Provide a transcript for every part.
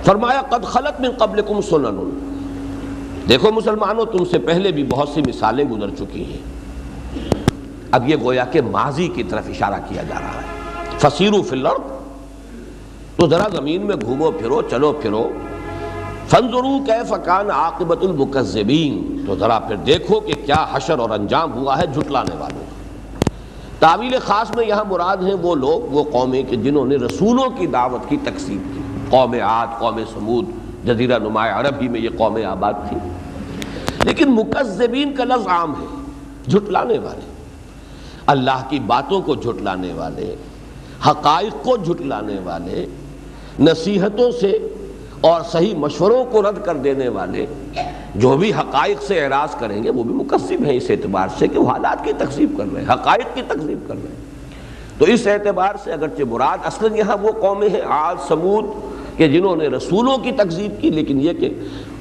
فرمایا قد خلت من قبلکم سنن، دیکھو مسلمانوں تم سے پہلے بھی بہت سی مثالیں گزر چکی ہیں۔ اب یہ گویا کہ ماضی کی طرف اشارہ کیا جا رہا ہے۔ فسیروا فی الارض، تو ذرا زمین میں گھومو پھرو، چلو پھرو۔ فانظروا کیف کان عاقبۃ المکذبین، تو ذرا پھر دیکھو کہ کیا حشر اور انجام ہوا ہے جھٹلانے والوں کا۔ تعویل خاص میں یہاں مراد ہیں وہ لوگ، وہ قومیں کہ جنہوں نے رسولوں کی دعوت کی تکذیب کی، قوم عاد، قوم سمود، جزیرہ نما عرب ہی میں یہ قومیں آباد تھی۔ لیکن مکذبین کا لفظ عام ہے، جھٹلانے والے، اللہ کی باتوں کو جھٹلانے والے، حقائق کو جھٹلانے والے، نصیحتوں سے اور صحیح مشوروں کو رد کر دینے والے، جو بھی حقائق سے اعراض کریں گے وہ بھی مکذب ہیں اس اعتبار سے کہ وہ حالات کی تکذیب کر رہے ہیں، حقائق کی تکذیب کر رہے ہیں۔ تو اس اعتبار سے اگرچہ مراد اصلاً یہاں وہ قومیں ہیں عاد سمود کہ جنہوں نے رسولوں کی تکذیب کی، لیکن یہ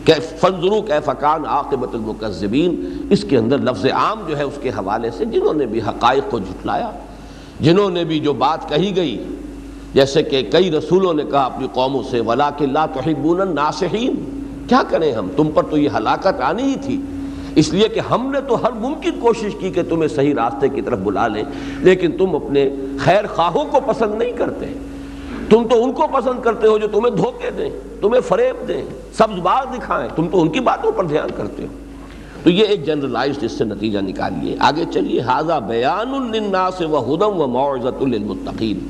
کہ فانظروا کیف کان عاقبۃ المکذبین، اس کے اندر لفظ عام جو ہے اس کے حوالے سے جنہوں نے بھی حقائق کو جھٹلایا، جنہوں نے بھی جو بات کہی گئی، جیسے کہ کئی رسولوں نے کہا اپنی قوموں سے وَلَٰكِن لَا تُحِبُّونَ النَّاصِحِينَ، کیا کریں ہم، تم پر تو یہ ہلاکت آنی ہی تھی، اس لیے کہ ہم نے تو ہر ممکن کوشش کی کہ تمہیں صحیح راستے کی طرف بلا لیں، لیکن تم اپنے خیر خواہوں کو پسند نہیں کرتے، تم تو ان کو پسند کرتے ہو جو تمہیں دھوکے دیں، تمہیں فریب دیں، سبز باغ دکھائیں، تم تو ان کی باتوں پر دھیان کرتے ہو۔ تو یہ ایک جنرلائزڈ اس سے نتیجہ نکالیے۔ آگے چلیے، ھذا بیان للناس وہدی وموعظۃ للمتقین،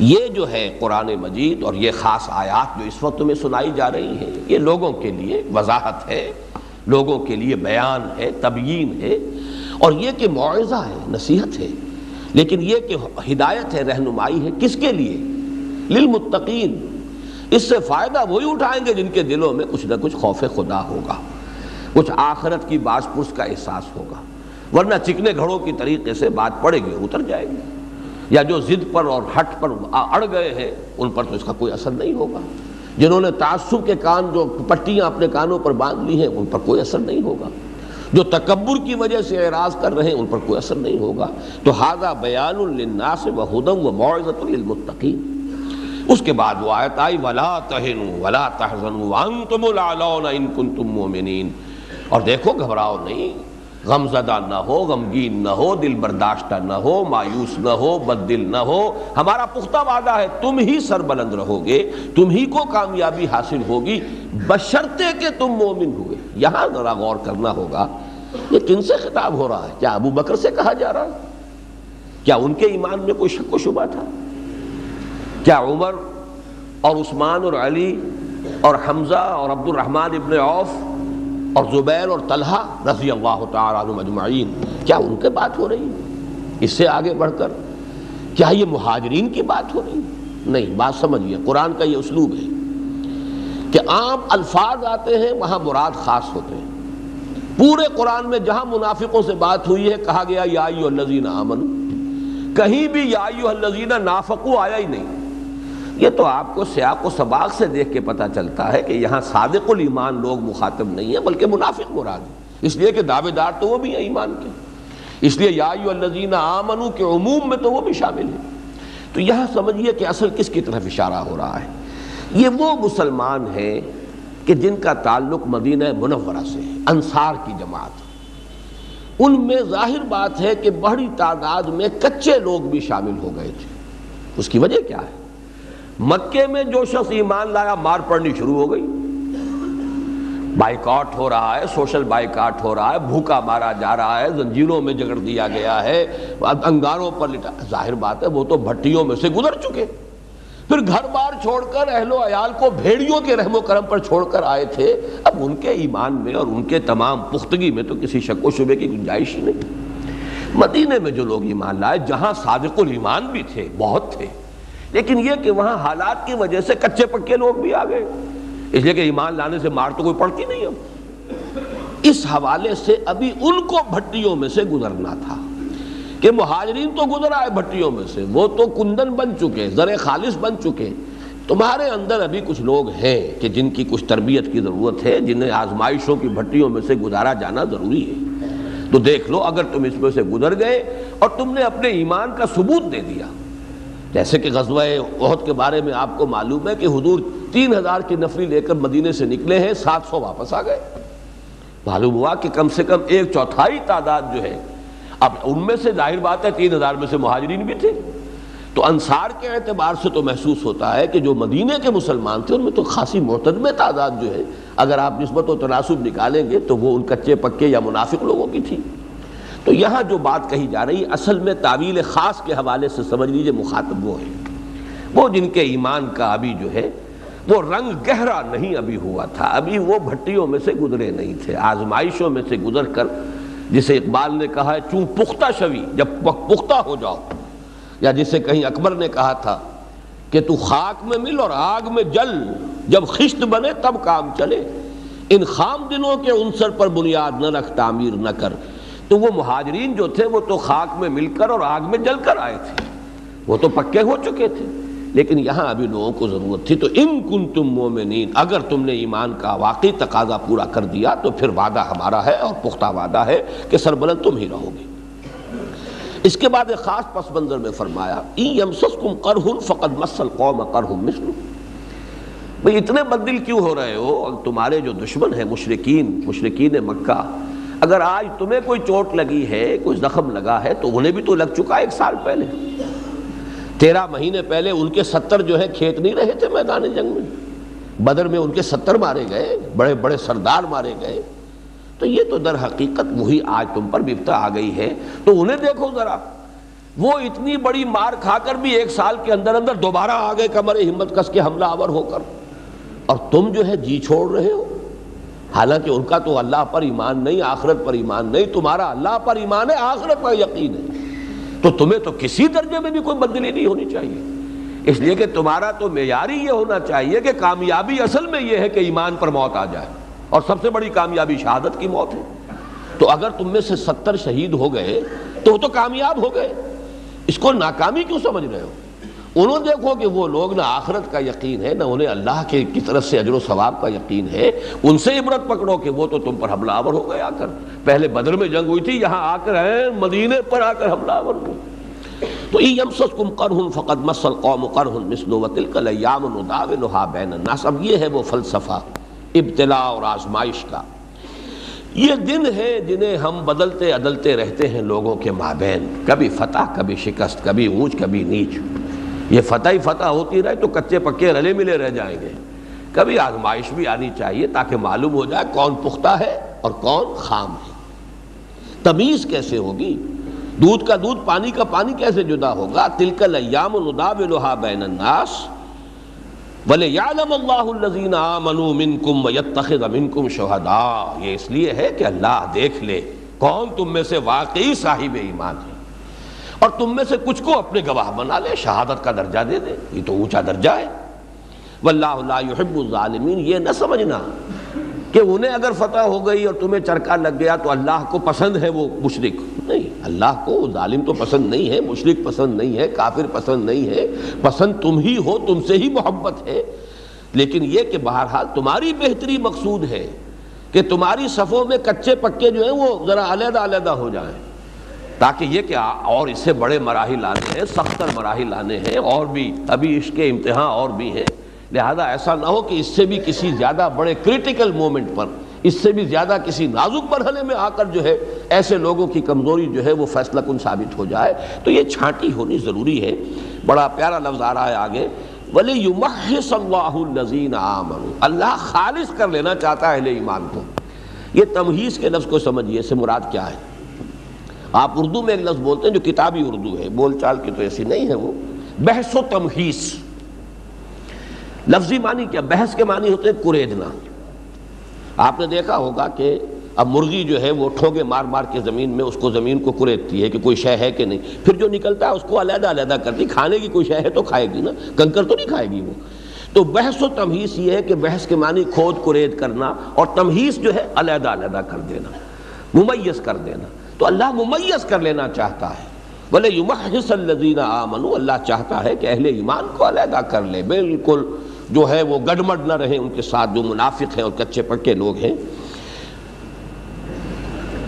یہ جو ہے قرآن مجید اور یہ خاص آیات جو اس وقت تمہیں سنائی جا رہی ہیں، یہ لوگوں کے لیے وضاحت ہے، لوگوں کے لیے بیان ہے، تبیین ہے، اور یہ کہ موعظہ ہے، نصیحت ہے، لیکن یہ کہ ہدایت ہے، رہنمائی ہے، کس کے لیے؟ للمتقین۔ اس سے فائدہ وہی اٹھائیں گے جن کے دلوں میں کچھ نہ کچھ خوف خدا ہوگا، کچھ آخرت کی باز پرس کا احساس ہوگا، ورنہ چکنے گھڑوں کی طریقے سے بات پڑے گی اتر جائے گی، یا جو ضد پر اور ہٹ پر اڑ گئے ہیں ان پر تو اس کا کوئی اثر نہیں ہوگا، جنہوں نے تعصب کے کان جو پٹیاں اپنے کانوں پر باندھ لی ہیں ان پر کوئی اثر نہیں ہوگا، جو تکبر کی وجہ سے اعراض کر رہے ہیں ان پر کوئی اثر نہیں ہوگا۔ تو ھذا بیان للناس وہدی وموعظۃ للمتقین۔ اس کے بعد وہ آیت آئی وَلَا تَهِنُوا وَلَا تَحْزَنُوا وَأَنْتُمُ الْأَعْلَوْنَ إِن كُنتُم مُؤْمِنِينَ، اور دیکھو گھبراؤ نہیں، غم زدہ نہ ہو، غمگین نہ ہو، دل برداشتہ نہ ہو، مایوس نہ ہو، بد دل نہ ہو، ہمارا پختہ وعدہ ہے تم ہی سربلند رہو گے، تم ہی کو کامیابی حاصل ہوگی بشرطے کہ تم مومن ہوئے۔ یہاں ذرا غور کرنا ہوگا، یہ کن سے خطاب ہو رہا ہے؟ کیا ابو بکر سے کہا جا رہا ہے؟ کیا ان کے ایمان میں کوئی شک و شبہ تھا؟ کیا عمر اور عثمان اور علی اور حمزہ اور عبد الرحمن ابن عوف اور زبیر اور طلحہ رضی اللہ تعالی عنہم اجمعین، کیا ان کے بات ہو رہی ہے؟ اس سے آگے بڑھ کر کیا یہ مہاجرین کی بات ہو رہی ہے؟ نہیں، بات سمجھیے، قرآن کا یہ اسلوب ہے کہ عام الفاظ آتے ہیں وہاں مراد خاص ہوتے ہیں۔ پورے قرآن میں جہاں منافقوں سے بات ہوئی ہے کہا گیا یا ایھا الذین آمنوا، کہیں بھی یا ایھا الذین نافقوا آیا ہی نہیں۔ یہ تو آپ کو سیاق و سباق سے دیکھ کے پتہ چلتا ہے کہ یہاں صادق الایمان لوگ مخاطب نہیں ہیں بلکہ منافق مراد ہے، اس لیے کہ دعوے دار تو وہ بھی ہیں ایمان کے، اس لیے یا ایھا الذین آمنوا کے عموم میں تو وہ بھی شامل ہے۔ تو یہاں سمجھیے کہ اصل کس کی طرف اشارہ ہو رہا ہے؟ یہ وہ مسلمان ہیں کہ جن کا تعلق مدینہ منورہ سے ہے، انصار کی جماعت، ان میں ظاہر بات ہے کہ بڑی تعداد میں کچے لوگ بھی شامل ہو گئے تھے۔ اس کی وجہ کیا ہے؟ مکے میں جو شخص ایمان لایا مار پڑنی شروع ہو گئی، بائیکاٹ ہو رہا ہے، سوشل بائیکاٹ ہو رہا ہے، بھوکا مارا جا رہا ہے، زنجیروں میں جکڑ دیا گیا ہے، انگاروں پر لٹا، ظاہر بات ہے وہ تو بھٹیوں میں سے گزر چکے، پھر گھر بار چھوڑ کر اہل و عیال کو بھیڑیوں کے رحم و کرم پر چھوڑ کر آئے تھے۔ اب ان کے ایمان میں اور ان کے تمام پختگی میں تو کسی شک و شبے کی گنجائش ہی نہیں۔ مدینے میں جو لوگ ایمان لائے، جہاں صادق الایمان بھی تھے، بہت تھے، لیکن یہ کہ وہاں حالات کی وجہ سے کچے پکے لوگ بھی آ گئے، اس لیے کہ ایمان لانے سے مار تو کوئی پڑتی نہیں۔ اب اس حوالے سے ابھی ان کو بھٹیوں میں سے گزرنا تھا کہ مہاجرین تو گزر آئے بھٹیوں میں سے، وہ تو کندن بن چکے، زر خالص بن چکے، تمہارے اندر ابھی کچھ لوگ ہیں کہ جن کی کچھ تربیت کی ضرورت ہے، جنہیں آزمائشوں کی بھٹیوں میں سے گزارا جانا ضروری ہے۔ تو دیکھ لو، اگر تم اس میں سے گزر گئے اور تم نے اپنے ایمان کا ثبوت دے دیا، جیسے کہ غزوہ احد کے بارے میں آپ کو معلوم ہے کہ حضور 3000 کی نفری لے کر مدینے سے نکلے ہیں، 700 واپس آ گئے۔ معلوم ہوا کہ کم سے کم 1/4 تعداد جو ہے، اب ان میں سے ظاہر بات ہے 3000 میں سے مہاجرین بھی تھے، تو انصار کے اعتبار سے تو محسوس ہوتا ہے کہ جو مدینے کے مسلمان تھے ان میں تو خاصی معتدم تعداد جو ہے، اگر آپ نسبت و تناسب نکالیں گے تو وہ ان کچے پکے یا منافق لوگوں کی تھی۔ تو یہاں جو بات کہی جا رہی اصل میں تعویل خاص کے حوالے سے سمجھ لیجئے، مخاطب وہ ہے، وہ جن کے ایمان کا ابھی جو ہے وہ رنگ گہرا نہیں ابھی ہوا تھا، ابھی وہ بھٹیوں میں سے گزرے نہیں تھے، آزمائشوں میں سے گزر کر، جسے اقبال نے کہا ہے چون پختہ شوی، جب پختہ ہو جاؤ، یا جسے کہیں اکبر نے کہا تھا کہ تو خاک میں مل اور آگ میں جل، جب خشت بنے تب کام چلے، ان خام دنوں کے عنصر پر بنیاد نہ رکھ تعمیر نہ کر۔ تو وہ مہاجرین جو تھے وہ تو خاک میں مل کر اور آگ میں جل کر آئے تھے، وہ تو پکے ہو چکے تھے، لیکن یہاں ابھی لوگوں کو ضرورت تھی۔ تو ان کنتم مومنین، اگر تم نے ایمان کا واقعی تقاضا پورا کر دیا تو پھر وعدہ ہمارا ہے اور پختہ وعدہ ہے کہ سربلند تم ہی رہو گے۔ اس کے بعد ایک خاص پس منظر میں فرمایا ان یمسسکم قرح فقد مس القوم قرح مثلہ، بھئی اتنے بددل کیوں ہو رہے ہو؟ اور تمہارے جو دشمن ہیں مشرکین مکہ، اگر آج تمہیں کوئی چوٹ لگی ہے، کوئی زخم لگا ہے، تو انہیں بھی تو لگ چکا 1 سال پہلے، 13 مہینے پہلے ان کے 70 جو ہے کھیت نہیں رہے تھے میدان جنگ میں، بدر میں ان کے 70 مارے گئے، بڑے بڑے سردار مارے گئے۔ تو یہ تو در حقیقت وہی آج تم پر بپتا آ گئی ہے۔ تو انہیں دیکھو ذرا، وہ اتنی بڑی مار کھا کر بھی 1 سال کے اندر اندر دوبارہ آ گئے کمر ہمت کس کے حملہ آور ہو کر، اور تم جو ہے جی چھوڑ رہے ہو، حالانکہ ان کا تو اللہ پر ایمان نہیں، آخرت پر ایمان نہیں، تمہارا اللہ پر ایمان ہے، آخرت پر یقین ہے، تو تمہیں تو کسی درجے میں بھی کوئی بدلی نہیں ہونی چاہیے، اس لیے کہ تمہارا تو معیاری یہ ہونا چاہیے کہ کامیابی اصل میں یہ ہے کہ ایمان پر موت آ جائے، اور سب سے بڑی کامیابی شہادت کی موت ہے۔ تو اگر تم میں سے 70 شہید ہو گئے تو وہ تو کامیاب ہو گئے، اس کو ناکامی کیوں سمجھ رہے ہو؟ انہوں دیکھو کہ وہ لوگ نہ آخرت کا یقین ہے، نہ انہیں اللہ کی طرف سے اجر و ثواب کا یقین ہے، ان سے عبرت پکڑو کہ وہ تو تم پر حملہ آور ہو گئے آ کر، پہلے بدر میں جنگ ہوئی تھی، یہاں آ کر ہیں مدینے پر آ کر حملہ آور ہوئے۔ تو ان یمسسکم قرح فقد مس القوم قرح مثلہ وتلک الایام نداولھا بین الناس۔ اب یہ ہے وہ فلسفہ ابتلاء اور آزمائش کا، یہ دن ہیں جنہیں ہم بدلتے عدلتے رہتے ہیں لوگوں کے مابین، کبھی فتح کبھی شکست، کبھی اونچ کبھی نیچ، یہ فتح ہی فتح ہوتی رہے تو کچے پکے رلے ملے رہ جائیں گے، کبھی آزمائش بھی آنی چاہیے تاکہ معلوم ہو جائے کون پختہ ہے اور کون خام ہے۔ تمیز کیسے ہوگی؟ دودھ کا دودھ پانی کا پانی کیسے جدا ہوگا؟ تلک الایام نداولھا بین الناس وَلِيَعْلَمَ اللَّهُ الَّذِينَ آمَنُوا مِنْكُمْ وَيَتَّخِذَ مِنْكُمْ شُهَدَاءَ، یہ اس لیے ہے کہ اللہ دیکھ لے کون تم میں سے واقعی صاحب ایمان ہے، اور تم میں سے کچھ کو اپنے گواہ بنا لے، شہادت کا درجہ دے دے، یہ تو اونچا درجہ ہے۔ وَاللَّهُ لَا يُحِبُّ الظَّالِمِينَ، یہ نہ سمجھنا کہ انہیں اگر فتح ہو گئی اور تمہیں چرکا لگ گیا تو اللہ کو پسند ہے وہ مشرک، نہیں، اللہ کو ظالم تو پسند نہیں ہے، مشرک پسند نہیں ہے، کافر پسند نہیں ہے، پسند تم ہی ہو، تم سے ہی محبت ہے، لیکن یہ کہ بہرحال تمہاری بہتری مقصود ہے کہ تمہاری صفوں میں کچے پکے جو ہیں وہ ذرا علیحدہ علیحدہ ہو جائیں، تاکہ یہ کہ اور اس سے بڑے مراحل آنے ہیں، سختر مراحل آنے ہیں، اور بھی ابھی عشق کے امتحان اور بھی ہیں، لہذا ایسا نہ ہو کہ اس سے بھی کسی زیادہ بڑے کریٹیکل مومنٹ پر، اس سے بھی زیادہ کسی نازک مرحلے میں آ کر جو ہے ایسے لوگوں کی کمزوری جو ہے وہ فیصلہ کن ثابت ہو جائے، تو یہ چھانٹی ہونی ضروری ہے۔ بڑا پیارا لفظ آ رہا ہے آگے، وَلِيُمَحِّصَ اللَّهُ الَّذِينَ آمَنُوا، اللہ خالص کر لینا چاہتا ہے اہل ایمان کو۔ یہ تمحیص کے لفظ کو سمجھیے، اس سے مراد کیا ہے؟ آپ اردو میں ایک لفظ بولتے ہیں جو کتابی اردو ہے، بول چال کی تو ایسی نہیں ہے، وہ بحث و تمحیص۔ لفظی معنی کیا؟ بحث کے معنی ہوتے ہیں کریدنا۔ آپ نے دیکھا ہوگا کہ اب مرغی جو ہے وہ ٹھوگے مار مار کے زمین میں اس کو زمین کو کریدتی ہے کہ کوئی شے ہے کہ نہیں، پھر جو نکلتا ہے اس کو علیحدہ علیحدہ کرتی، کھانے کی کوئی شے ہے تو کھائے گی نا، کنکر تو نہیں کھائے گی وہ۔ تو بحث و تمحیص یہ ہے کہ بحث کے معنی کھود کرید کرنا، اور تمحیص جو ہے علیحدہ علیحدہ کر دینا، ممیز کر دینا۔ تو اللہ ممیز کر لینا چاہتا ہے، وَلِيُمَحِّصَ الَّذِينَ آمَنُوا، اللہ چاہتا ہے کہ اہل ایمان کو علیحدہ کر لے، بالکل جو ہے وہ گڈمڈ نہ رہیں ان کے ساتھ جو منافق ہیں اور کچے پکے لوگ ہیں۔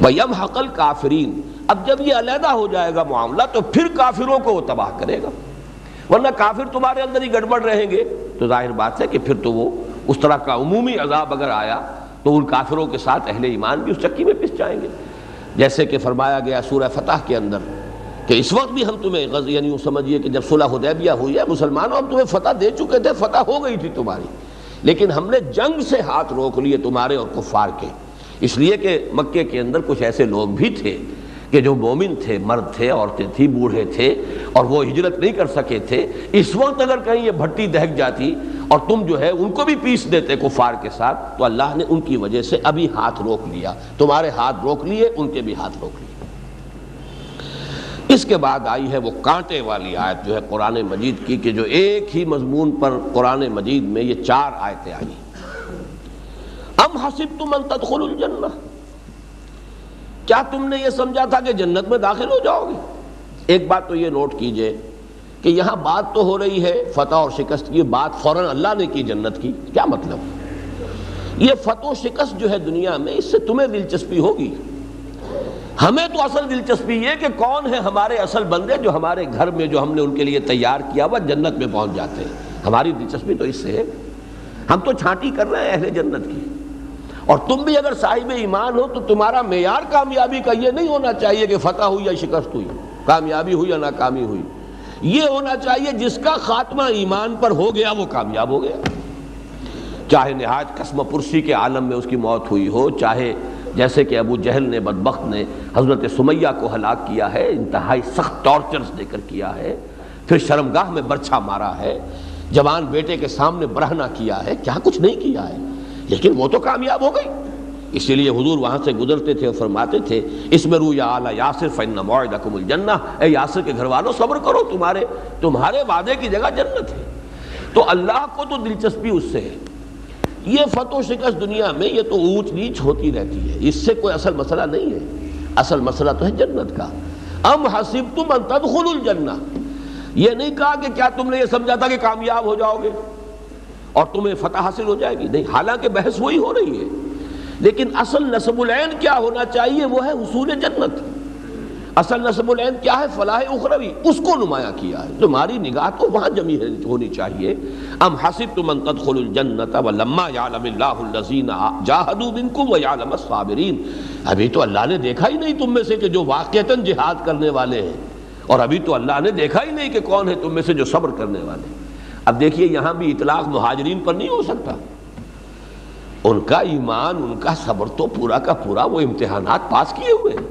وَيَمْحَقَ الْكَافِرِينَ، اب جب یہ علیحدہ ہو جائے گا معاملہ تو پھر کافروں کو وہ تباہ کرے گا۔ ورنہ کافر تمہارے اندر ہی گڑبڑ رہیں گے تو ظاہر بات ہے کہ پھر تو وہ اس طرح کا عمومی عذاب اگر آیا تو ان کافروں کے ساتھ اہل ایمان بھی اس چکی میں پس جائیں گے. جیسے کہ فرمایا گیا سورہ فتح کے اندر کہ اس وقت بھی ہم تمہیں یعنی یوں سمجھیے کہ جب صلح حدیبیہ ہوئی ہے مسلمانوں ہم تمہیں فتح دے چکے تھے, فتح ہو گئی تھی تمہاری, لیکن ہم نے جنگ سے ہاتھ روک لیے تمہارے اور کفار کے, اس لیے کہ مکے کے اندر کچھ ایسے لوگ بھی تھے کہ جو مومن تھے, مرد تھے, عورتیں تھیں, بوڑھے تھے اور وہ ہجرت نہیں کر سکے تھے. اس وقت اگر کہیں یہ بھٹی دہک جاتی اور تم جو ہے ان کو بھی پیس دیتے کفار کے ساتھ, تو اللہ نے ان کی وجہ سے ابھی ہاتھ روک لیا, تمہارے ہاتھ روک لیے, ان کے بھی ہاتھ روک لیے. اس کے بعد آئی ہے وہ کانٹے والی آیت جو ہے قرآن مجید کی, کہ جو ایک ہی مضمون پر قرآن مجید میں یہ 4 آیتیں آئیں. ام حسبتم ان تدخلوا الجنہ, کیا تم نے یہ سمجھا تھا کہ جنت میں داخل ہو جاؤ گے؟ ایک بات تو یہ نوٹ کیجئے کہ یہاں بات تو ہو رہی ہے فتح اور شکست کی, بات فوراً اللہ نے کی جنت کی. کیا مطلب؟ یہ فتح و شکست جو ہے دنیا میں, اس سے تمہیں دلچسپی ہوگی, ہمیں تو اصل دلچسپی یہ کہ کون ہے ہمارے اصل بندے جو ہمارے گھر میں جو ہم نے ان کے لیے تیار کیا ہوا جنت میں پہنچ جاتے ہیں. ہماری دلچسپی تو اس سے ہے, ہم تو چھانٹی کر رہے ہیں اہل جنت کی. اور تم بھی اگر صاحب ایمان ہو تو تمہارا معیار کامیابی کا یہ نہیں ہونا چاہیے کہ فتح ہوئی یا شکست ہوئی, کامیابی ہوئی یا ناکامی ہوئی. یہ ہونا چاہیے جس کا خاتمہ ایمان پر ہو گیا وہ کامیاب ہو گیا, چاہے نہایت قسم پرسی کے عالم میں اس کی موت ہوئی ہو, چاہے جیسے کہ ابو جہل نے بدبخت نے حضرت سمیہ کو ہلاک کیا ہے, انتہائی سخت ٹارچرز دے کر کیا ہے, پھر شرمگاہ میں برچھا مارا ہے, جوان بیٹے کے سامنے برہنہ کیا ہے, کیا کچھ نہیں کیا ہے, لیکن وہ تو کامیاب ہو گئی. اسی لیے حضور وہاں سے گزرتے تھے اور فرماتے تھے اسمروا یا آل یاسر فإن موعدکم الجنہ, اے یاسر کے گھر والوں صبر کرو, تمہارے وعدے کی جگہ جنت ہے. تو اللہ کو تو دلچسپی اس سے ہے. یہ فتح و شکست دنیا میں یہ تو اونچ نیچ ہوتی رہتی ہے, اس سے کوئی اصل مسئلہ نہیں ہے. اصل مسئلہ تو ہے جنت کا. ام حسبتم ان تدخلوا الجنہ, یہ نہیں کہا کہ کیا تم نے یہ سمجھا تھا کہ کامیاب ہو جاؤ گے اور تمہیں فتح حاصل ہو جائے گی. نہیں, حالانکہ بحث وہی ہو رہی ہے, لیکن اصل نصب العین کیا ہونا چاہیے وہ ہے حصول جنت. اصل نصب العین کیا ہے؟ فلاح اخروی, اس کو نمایاں کیا ہے. تمہاری نگاہ تو وہاں جمی ہونی چاہیے. ام حسبتم ان تدخلوا الجنۃ ولما یعلم اللہ الذین جاہدوا منکم ویعلم الصابرین, ابھی تو اللہ نے دیکھا ہی نہیں تم میں سے کہ جو واقعتاً جہاد کرنے والے ہیں, اور ابھی تو اللہ نے دیکھا ہی نہیں کہ کون ہے تم میں سے جو صبر کرنے والے ہیں. اب دیکھیے یہاں بھی اطلاق مہاجرین پر نہیں ہو سکتا. ان کا ایمان, ان کا صبر تو پورا کا پورا وہ امتحانات پاس کیے ہوئے ہیں.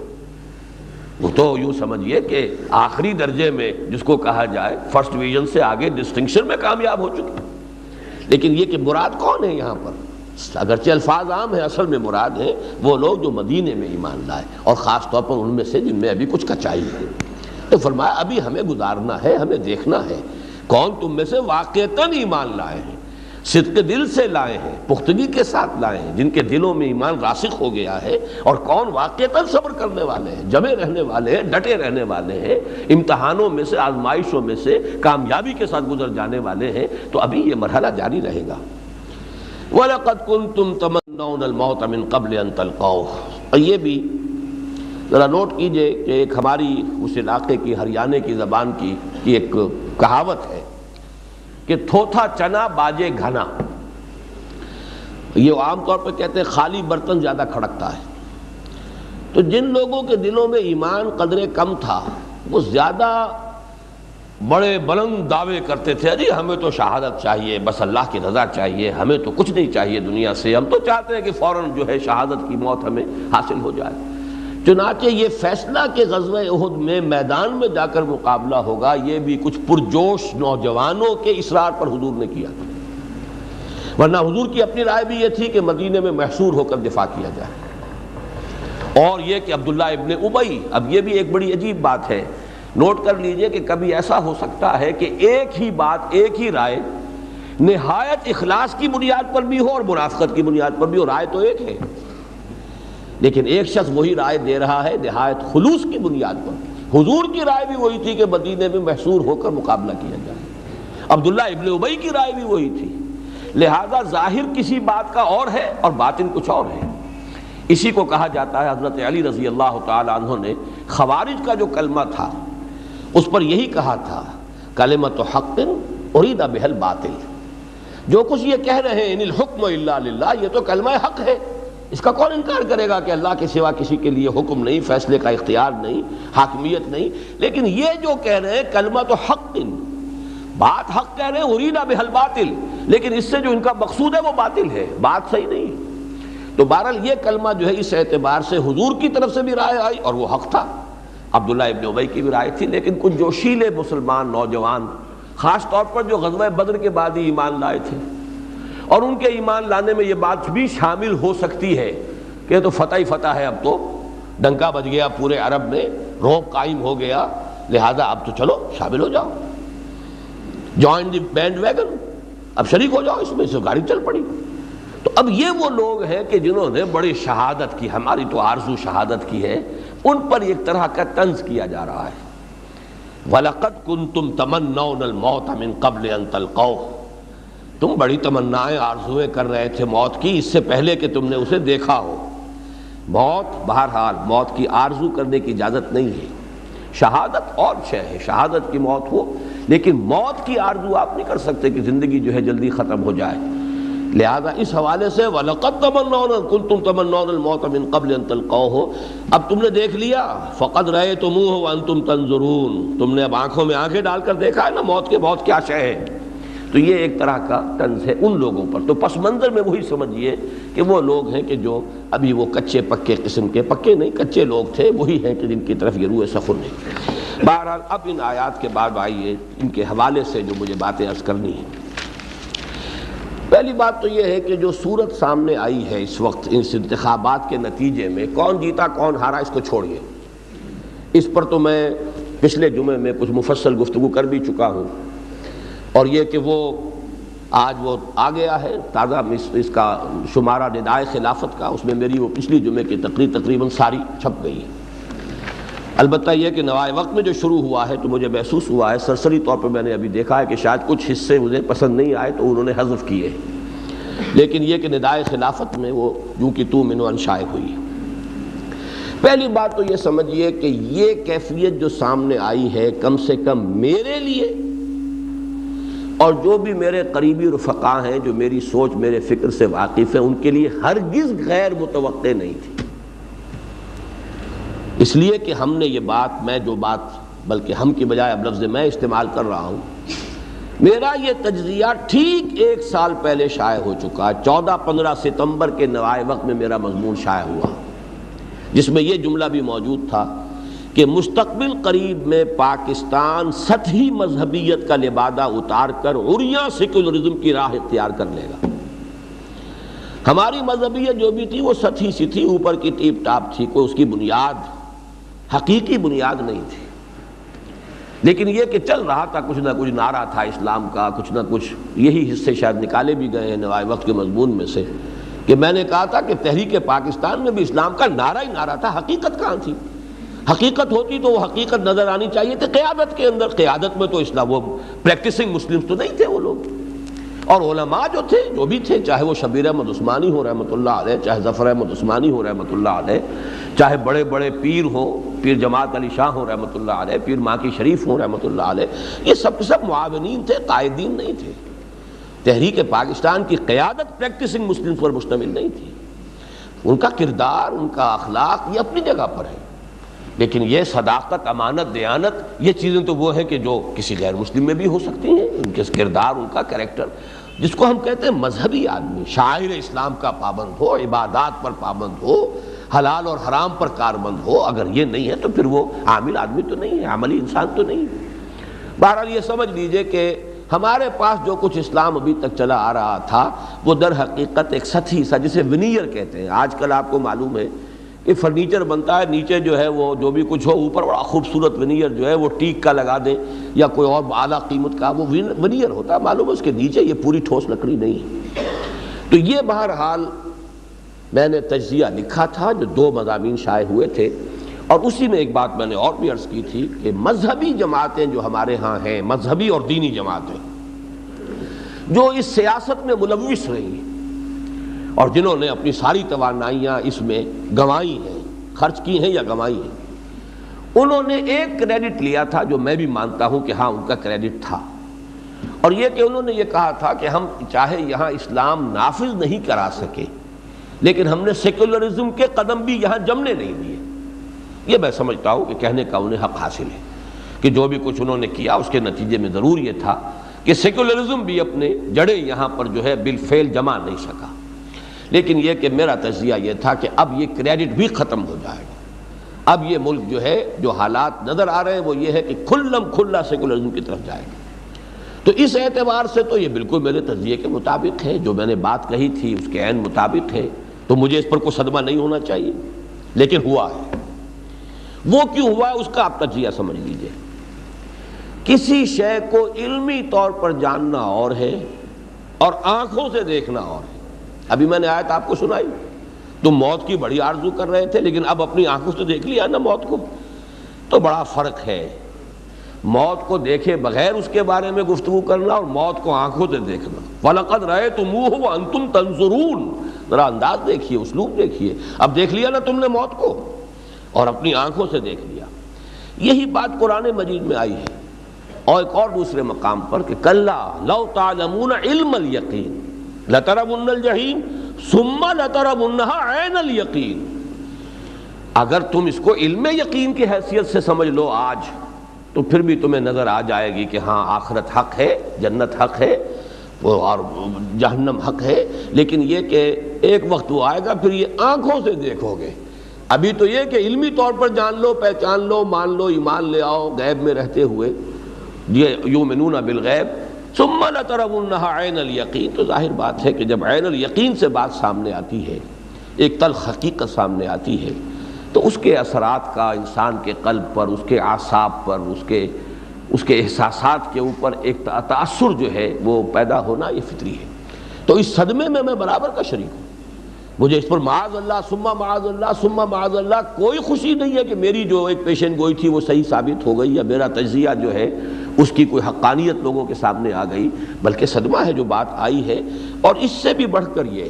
وہ تو یوں سمجھیے کہ آخری درجے میں جس کو کہا جائے فرسٹ ڈویژن سے آگے ڈسٹنکشن میں کامیاب ہو چکے. لیکن یہ کہ مراد کون ہے یہاں پر؟ اگرچہ الفاظ عام ہیں, اصل میں مراد ہیں وہ لوگ جو مدینے میں ایمان لائے, اور خاص طور پر ان میں سے جن میں ابھی کچھ کچائی ہے. تو فرمایا ابھی ہمیں گزارنا ہے, ہمیں دیکھنا ہے کون تم میں سے واقعتاً ایمان لائے ہیں, صدق دل سے لائے ہیں, پختگی کے ساتھ لائے ہیں, جن کے دلوں میں ایمان راسخ ہو گیا ہے, اور کون واقعتاً صبر کرنے والے ہیں, جمے رہنے والے ہیں, ڈٹے رہنے والے ہیں, امتحانوں میں سے, آزمائشوں میں سے کامیابی کے ساتھ گزر جانے والے ہیں. تو ابھی یہ مرحلہ جاری رہے گا. وَلَقَدْ كُنْتُمْ تَمَنَّوْنَ الْمَوْتَ مِنْ قَبْلِ أَنْ تَلْقَوْهُ. اور یہ بھی ذرا نوٹ کیجئے کہ ایک ہماری اس علاقے کی ہریانے کی زبان کی ایک کہاوت ہے کہ تھوتھا چنا باجے گھنا. یہ عام طور پہ کہتے ہیں خالی برتن زیادہ کھڑکتا ہے. تو جن لوگوں کے دلوں میں ایمان قدرے کم تھا وہ زیادہ بڑے بلند دعوے کرتے تھے, جی ہمیں تو شہادت چاہیے, بس اللہ کی رضا چاہیے, ہمیں تو کچھ نہیں چاہیے دنیا سے, ہم تو چاہتے ہیں کہ فوراً جو ہے شہادت کی موت ہمیں حاصل ہو جائے. چنانچہ یہ فیصلہ کہ غزوہ احد میں میدان میں جا کر مقابلہ ہوگا, یہ بھی کچھ پرجوش نوجوانوں کے اصرار پر حضور نے کیا تھا. ورنہ حضور کی اپنی رائے بھی یہ تھی کہ مدینے میں محصور ہو کر دفاع کیا جائے. اور یہ کہ عبداللہ ابن ابی, اب یہ بھی ایک بڑی عجیب بات ہے, نوٹ کر لیجئے کہ کبھی ایسا ہو سکتا ہے کہ ایک ہی بات, ایک ہی رائے نہایت اخلاص کی بنیاد پر بھی ہو اور منافقت کی بنیاد پر بھی ہو. رائے تو ایک ہے, لیکن ایک شخص وہی رائے دے رہا ہے نہایت خلوص کی بنیاد پر. حضور کی رائے بھی وہی تھی کہ مدینے میں محصور ہو کر مقابلہ کیا جائے, عبداللہ ابن ابی کی رائے بھی وہی تھی. لہذا ظاہر کسی بات کا اور ہے اور باطن کچھ اور ہے. اسی کو کہا جاتا ہے, حضرت علی رضی اللہ تعالی عنہ نے خوارج کا جو کلمہ تھا اس پر یہی کہا تھا, کلمۃ حق ارید بها الباطل، جو کچھ یہ کہہ رہے ہیں ان الحکم الا للہ، یہ تو کلمہ حق ہے، اس کا کون انکار کرے گا کہ اللہ کے سوا کسی کے لیے حکم نہیں، فیصلے کا اختیار نہیں، حاکمیت نہیں. لیکن یہ جو کہہ رہے ہیں کلمۃ حق، بات حق کہہ رہے ہیں ارید بها الباطل، لیکن اس سے جو ان کا مقصود ہے وہ باطل ہے، بات صحیح نہیں ہے. تو بہرحال یہ کلمہ جو ہے اس اعتبار سے حضور کی طرف سے بھی رائے آئی اور وہ حق تھا، عبداللہ ابن ابی کی بھی رائے تھی. لیکن کچھ جوشیلے مسلمان نوجوان، خاص طور پر جو غزوہ بدر کے بعد ہی ایمان لائے تھے، اور ان کے ایمان لانے میں یہ بات بھی شامل ہو سکتی ہے کہ تو فتح ہی فتح ہے، اب تو ڈنکا بج گیا پورے عرب میں، رعب قائم ہو گیا، لہذا اب تو چلو شامل ہو جاؤ، جوائن دی بینڈ ویگن، اب شریک ہو جاؤ اس میں، سے گاڑی چل پڑی. تو اب یہ وہ لوگ ہیں کہ جنہوں نے بڑی شہادت کی، ہماری تو آرزو شہادت کی ہے، ان پر ایک طرح کا طنز کیا جا رہا ہے. وَلَقَدْ كُنْتُمْ تَمَنَّوْنَ الْمَوْتَ مِنْ قَبْلِ أَنْ تَلْقَوْهُ، تم بڑی تمنائیں آرزویں کر رہے تھے موت کی اس سے پہلے کہ تم نے اسے دیکھا ہو. موت بہرحال موت کی آرزو کرنے کی اجازت نہیں ہے، شہادت اور شے ہے، شہادت کی موت ہو، لیکن موت کی آرزو آپ نہیں کر سکتے کہ زندگی جو ہے جلدی ختم ہو جائے. لہذا اس حوالے سے وَلَقَدْ تَمَنَّوْنَ كُنْتُمْ تَمَنَّوْنَ الْمَوْتَ مِنْ قَبْلِ أَنْ تَلْقَوْهُ، اب تم نے دیکھ لیا، فَقَدْ رَأَيْتُمُوهُ وَأَنْتُمْ تَنْظُرُونَ، تم نے اب آنکھوں میں آنکھیں ڈال کر دیکھا ہے نا موت کے موت کیا شے ہے. تو یہ ایک طرح کا طنز ہے ان لوگوں پر. تو پس منظر میں وہی سمجھیے کہ وہ لوگ ہیں کہ جو ابھی وہ کچے پکے قسم کے، پکے نہیں کچے لوگ تھے، وہی ہیں کہ جن کی طرف یہ روح سخن ہے. بہرحال اب ان آیات کے بعد آئیے ان کے حوالے سے جو مجھے باتیں عرض کرنی ہیں. پہلی بات تو یہ ہے کہ جو صورت سامنے آئی ہے اس وقت اس انتخابات کے نتیجے میں، کون جیتا کون ہارا اس کو چھوڑیے، اس پر تو میں پچھلے جمعے میں کچھ مفصل گفتگو کر بھی چکا ہوں. اور یہ کہ وہ آج وہ آ گیا ہے تازہ اس کا شمارہ ندائے خلافت کا، اس میں میری وہ پچھلی جمعے کی تقریر تقریباً ساری چھپ گئی ہے. البتہ یہ کہ نوائے وقت میں جو شروع ہوا ہے تو مجھے محسوس ہوا ہے، سرسری طور پر میں نے ابھی دیکھا ہے کہ شاید کچھ حصے مجھے پسند نہیں آئے تو انہوں نے حذف کیے، لیکن یہ کہ ندائے خلافت میں وہ جو کہ تو منو انشائع ہوئی. پہلی بات تو یہ سمجھیے کہ یہ کیفیت جو سامنے آئی ہے کم سے کم میرے لیے اور جو بھی میرے قریبی رفقا ہیں جو میری سوچ میرے فکر سے واقف ہیں ان کے لیے ہرگز غیر متوقع نہیں تھی. اس لیے کہ ہم نے یہ بات، میں جو بات بلکہ ہم کی بجائے اب لفظ میں استعمال کر رہا ہوں، میرا یہ تجزیہ ٹھیک 1 سال پہلے شائع ہو چکا ہے. 14-15 ستمبر کے نوائے وقت میں میرا مضمون شائع ہوا، جس میں یہ جملہ بھی موجود تھا کہ مستقبل قریب میں پاکستان سطحی مذہبیت کا لبادہ اتار کر عریاں سیکولرزم کی راہ اختیار کر لے گا. ہماری مذہبیت جو بھی تھی وہ سطحی سی تھی، اوپر کی ٹیپ ٹاپ تھی، کوئی اس کی بنیاد حقیقی بنیاد نہیں تھی. لیکن یہ کہ چل رہا تھا، کچھ نہ کچھ نعرہ تھا اسلام کا، کچھ نہ کچھ یہی حصے شاید نکالے بھی گئے ہیں نوائے وقت کے مضمون میں سے، کہ میں نے کہا تھا کہ تحریک پاکستان میں بھی اسلام کا نعرہ ہی نعرہ تھا، حقیقت کہاں تھی؟ حقیقت ہوتی تو وہ حقیقت نظر آنی چاہیے تھی قیادت کے اندر. قیادت میں تو اسلام، وہ پریکٹسنگ مسلم تو نہیں تھے وہ لوگ. اور علماء جو تھے جو بھی تھے، چاہے وہ شبیر احمد عثمانی ہو رحمۃ اللہ علیہ، چاہے ظفر احمد عثمانی ہو رحمۃ اللہ علیہ، چاہے بڑے بڑے پیر ہوں، پیر جماعت علی شاہ ہوں رحمۃ اللہ علیہ، پیر ماکی شریف ہوں رحمۃ اللہ علیہ، یہ سب معاونین تھے، قائدین نہیں تھے. تحریک پاکستان کی قیادت پریکٹسنگ مسلم پر مشتمل نہیں تھی. ان کا کردار، ان کا اخلاق یہ اپنی جگہ پر ہے، لیکن یہ صداقت، امانت، دیانت، یہ چیزیں تو وہ ہیں کہ جو کسی غیر مسلم میں بھی ہو سکتی ہیں. ان کے کردار، ان کا کریکٹر، جس کو ہم کہتے ہیں مذہبی آدمی، شاعر اسلام کا پابند ہو، عبادات پر پابند ہو، حلال اور حرام پر کارمند ہو، اگر یہ نہیں ہے تو پھر وہ عامل آدمی تو نہیں ہے، عملی انسان تو نہیں ہے. بہرحال یہ سمجھ لیجئے کہ ہمارے پاس جو کچھ اسلام ابھی تک چلا آ رہا تھا وہ در حقیقت ایک سطحی سا، جسے ونیئر کہتے ہیں. آج کل آپ کو معلوم ہے کہ فرنیچر بنتا ہے، نیچے جو ہے وہ جو بھی کچھ ہو، اوپر بڑا خوبصورت ونیئر جو ہے وہ ٹیک کا لگا دیں یا کوئی اور اعلیٰ قیمت کا، وہ ونیئر ہوتا ہے، معلوم ہے اس کے نیچے یہ پوری ٹھوس لکڑی نہیں ہے. تو یہ بہرحال میں نے تجزیہ لکھا تھا جو 2 مضامین شائع ہوئے تھے، اور اسی میں ایک بات میں نے اور بھی عرض کی تھی کہ مذہبی جماعتیں جو ہمارے ہاں ہیں، مذہبی اور دینی جماعتیں جو اس سیاست میں ملوث رہی ہیں اور جنہوں نے اپنی ساری توانائیاں اس میں گنوائی ہیں، خرچ کی ہیں یا گنوائی ہیں، انہوں نے ایک کریڈٹ لیا تھا جو میں بھی مانتا ہوں کہ ہاں ان کا کریڈٹ تھا، اور یہ کہ انہوں نے یہ کہا تھا کہ ہم چاہے یہاں اسلام نافذ نہیں کرا سکے لیکن ہم نے سیکولرزم کے قدم بھی یہاں جمنے نہیں دیے۔ یہ میں سمجھتا ہوں کہ کہنے کا انہیں حق حاصل ہے کہ جو بھی کچھ انہوں نے کیا اس کے نتیجے میں ضرور یہ تھا کہ سیکولرزم بھی اپنے جڑیں یہاں پر جو ہے بالفعل جما نہیں سکا، لیکن یہ کہ میرا تجزیہ یہ تھا کہ اب یہ کریڈٹ بھی ختم ہو جائے گا۔ اب یہ ملک جو ہے، جو حالات نظر آ رہے ہیں وہ یہ ہے کہ کھلم کھلا سیکولرزم کی طرف جائے گا۔ تو اس اعتبار سے تو یہ بالکل میرے تجزیے کے مطابق ہے، جو میں نے بات کہی تھی اس کے عین مطابق ہے، تو مجھے اس پر کوئی صدمہ نہیں ہونا چاہیے، لیکن ہوا ہے۔ وہ کیوں ہوا ہے اس کا آپ تجزیہ سمجھ لیجئے۔ کسی شے کو علمی طور پر جاننا اور ہے اور آنکھوں سے دیکھنا اور ہے۔ ابھی میں نے آیت آپ کو سنائی، تم موت کی بڑی آرزو کر رہے تھے لیکن اب اپنی آنکھوں سے دیکھ لیا نا موت کو، تو بڑا فرق ہے موت کو دیکھے بغیر اس کے بارے میں گفتگو کرنا اور موت کو آنکھوں سے دیکھنا۔ وَلَقَدْ رَأَيْتُمُوهُ وَأَنْتُمْ تَنظُرُونَ، ذرا انداز دیکھیے، اسلوب دیکھیے۔ اب دیکھ لیا نا تم نے موت کو اور اپنی آنکھوں سے دیکھ لیا۔ یہی بات قرآن مجید میں آئی ہے، اور ایک اور دوسرے مقام پر کہ کَلَّا لَوْ تَعْلَمُونَ عِلْمَ الْيَقِينِ لَتَرَوُنَّ الْجَحِيمَ ثُمَّ لَتَرَوُنَّهَا عَيْنَ الْيَقِينِ، اگر تم اس کو علم یقین کی حیثیت سے سمجھ لو آج، تو پھر بھی تمہیں نظر آ جائے گی کہ ہاں آخرت حق ہے، جنت حق ہے اور جہنم حق ہے، لیکن یہ کہ ایک وقت وہ آئے گا پھر یہ آنکھوں سے دیکھو گے۔ ابھی تو یہ کہ علمی طور پر جان لو، پہچان لو، مان لو، ایمان لے آؤ غیب میں رہتے ہوئے، یہ یؤمنون بالغیب ثم لترونها عین الیقین، تو ظاہر بات ہے کہ جب عین الیقین سے بات سامنے آتی ہے، ایک تلخ حقیقت سامنے آتی ہے، تو اس کے اثرات کا انسان کے قلب پر، اس کے اعصاب پر، اس کے احساسات کے اوپر ایک تاثر جو ہے وہ پیدا ہونا یہ فطری ہے۔ تو اس صدمے میں برابر کا شریک ہوں، مجھے اس پر معاذ اللہ ثم معاذ اللہ ثم معاذ اللہ کوئی خوشی نہیں ہے کہ میری جو ایک پیشن گوئی تھی وہ صحیح ثابت ہو گئی یا میرا تجزیہ جو ہے اس کی کوئی حقانیت لوگوں کے سامنے آ گئی، بلکہ صدمہ ہے جو بات آئی ہے، اور اس سے بھی بڑھ کر یہ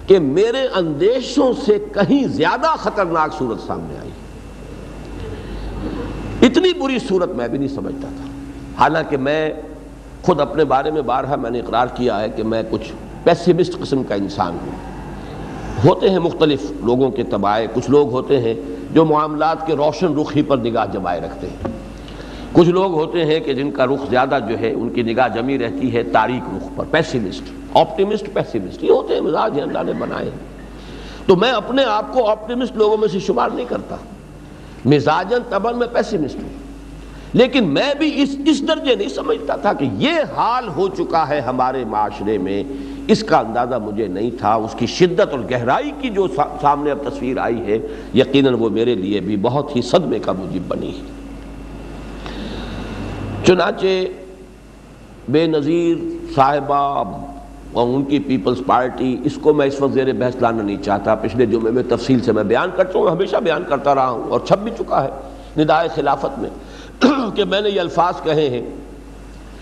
کہ میرے اندیشوں سے کہیں زیادہ خطرناک صورت سامنے آئی۔ اتنی بری صورت میں بھی نہیں سمجھتا تھا، حالانکہ میں خود اپنے بارے میں بارہا میں نے اقرار کیا ہے کہ میں کچھ پیسیمسٹ قسم کا انسان ہوں۔ ہوتے ہیں مختلف لوگوں کے طبائع، کچھ لوگ ہوتے ہیں جو معاملات کے روشن رخ ہی پر نگاہ جمائے رکھتے ہیں، کچھ لوگ ہوتے ہیں کہ جن کا رخ زیادہ جو ہے ان کی نگاہ جمی رہتی ہے تاریک رخ پر، پیسیمسٹ، آپٹیمسٹ، پیسیمسٹ، یہ ہوتے ہیں مزاج ہیں اللہ نے بنائے ہیں۔ تو میں اپنے آپ کو آپٹیمسٹ لوگوں میں سے شمار نہیں کرتا، مزاجاً طبعاً میں پیسیمسٹ ہوں، لیکن میں بھی اس درجے نہیں سمجھتا تھا کہ یہ حال ہو چکا ہے ہمارے معاشرے میں، اس کا اندازہ مجھے نہیں تھا۔ اس کی شدت اور گہرائی کی جو سامنے اب تصویر آئی ہے، یقیناً وہ میرے لیے بھی بہت ہی صدمے کا موجب بنی ہے۔ چنانچہ بے نظیر صاحبہ اور ان کی پیپلز پارٹی، اس کو میں اس وقت زیر بحث لانا نہیں چاہتا، پچھلے جمعے میں تفصیل سے میں بیان کر چکا ہوں، ہمیشہ بیان کرتا رہا ہوں اور چھپ بھی چکا ہے ندائے خلافت میں کہ میں نے یہ الفاظ کہے ہیں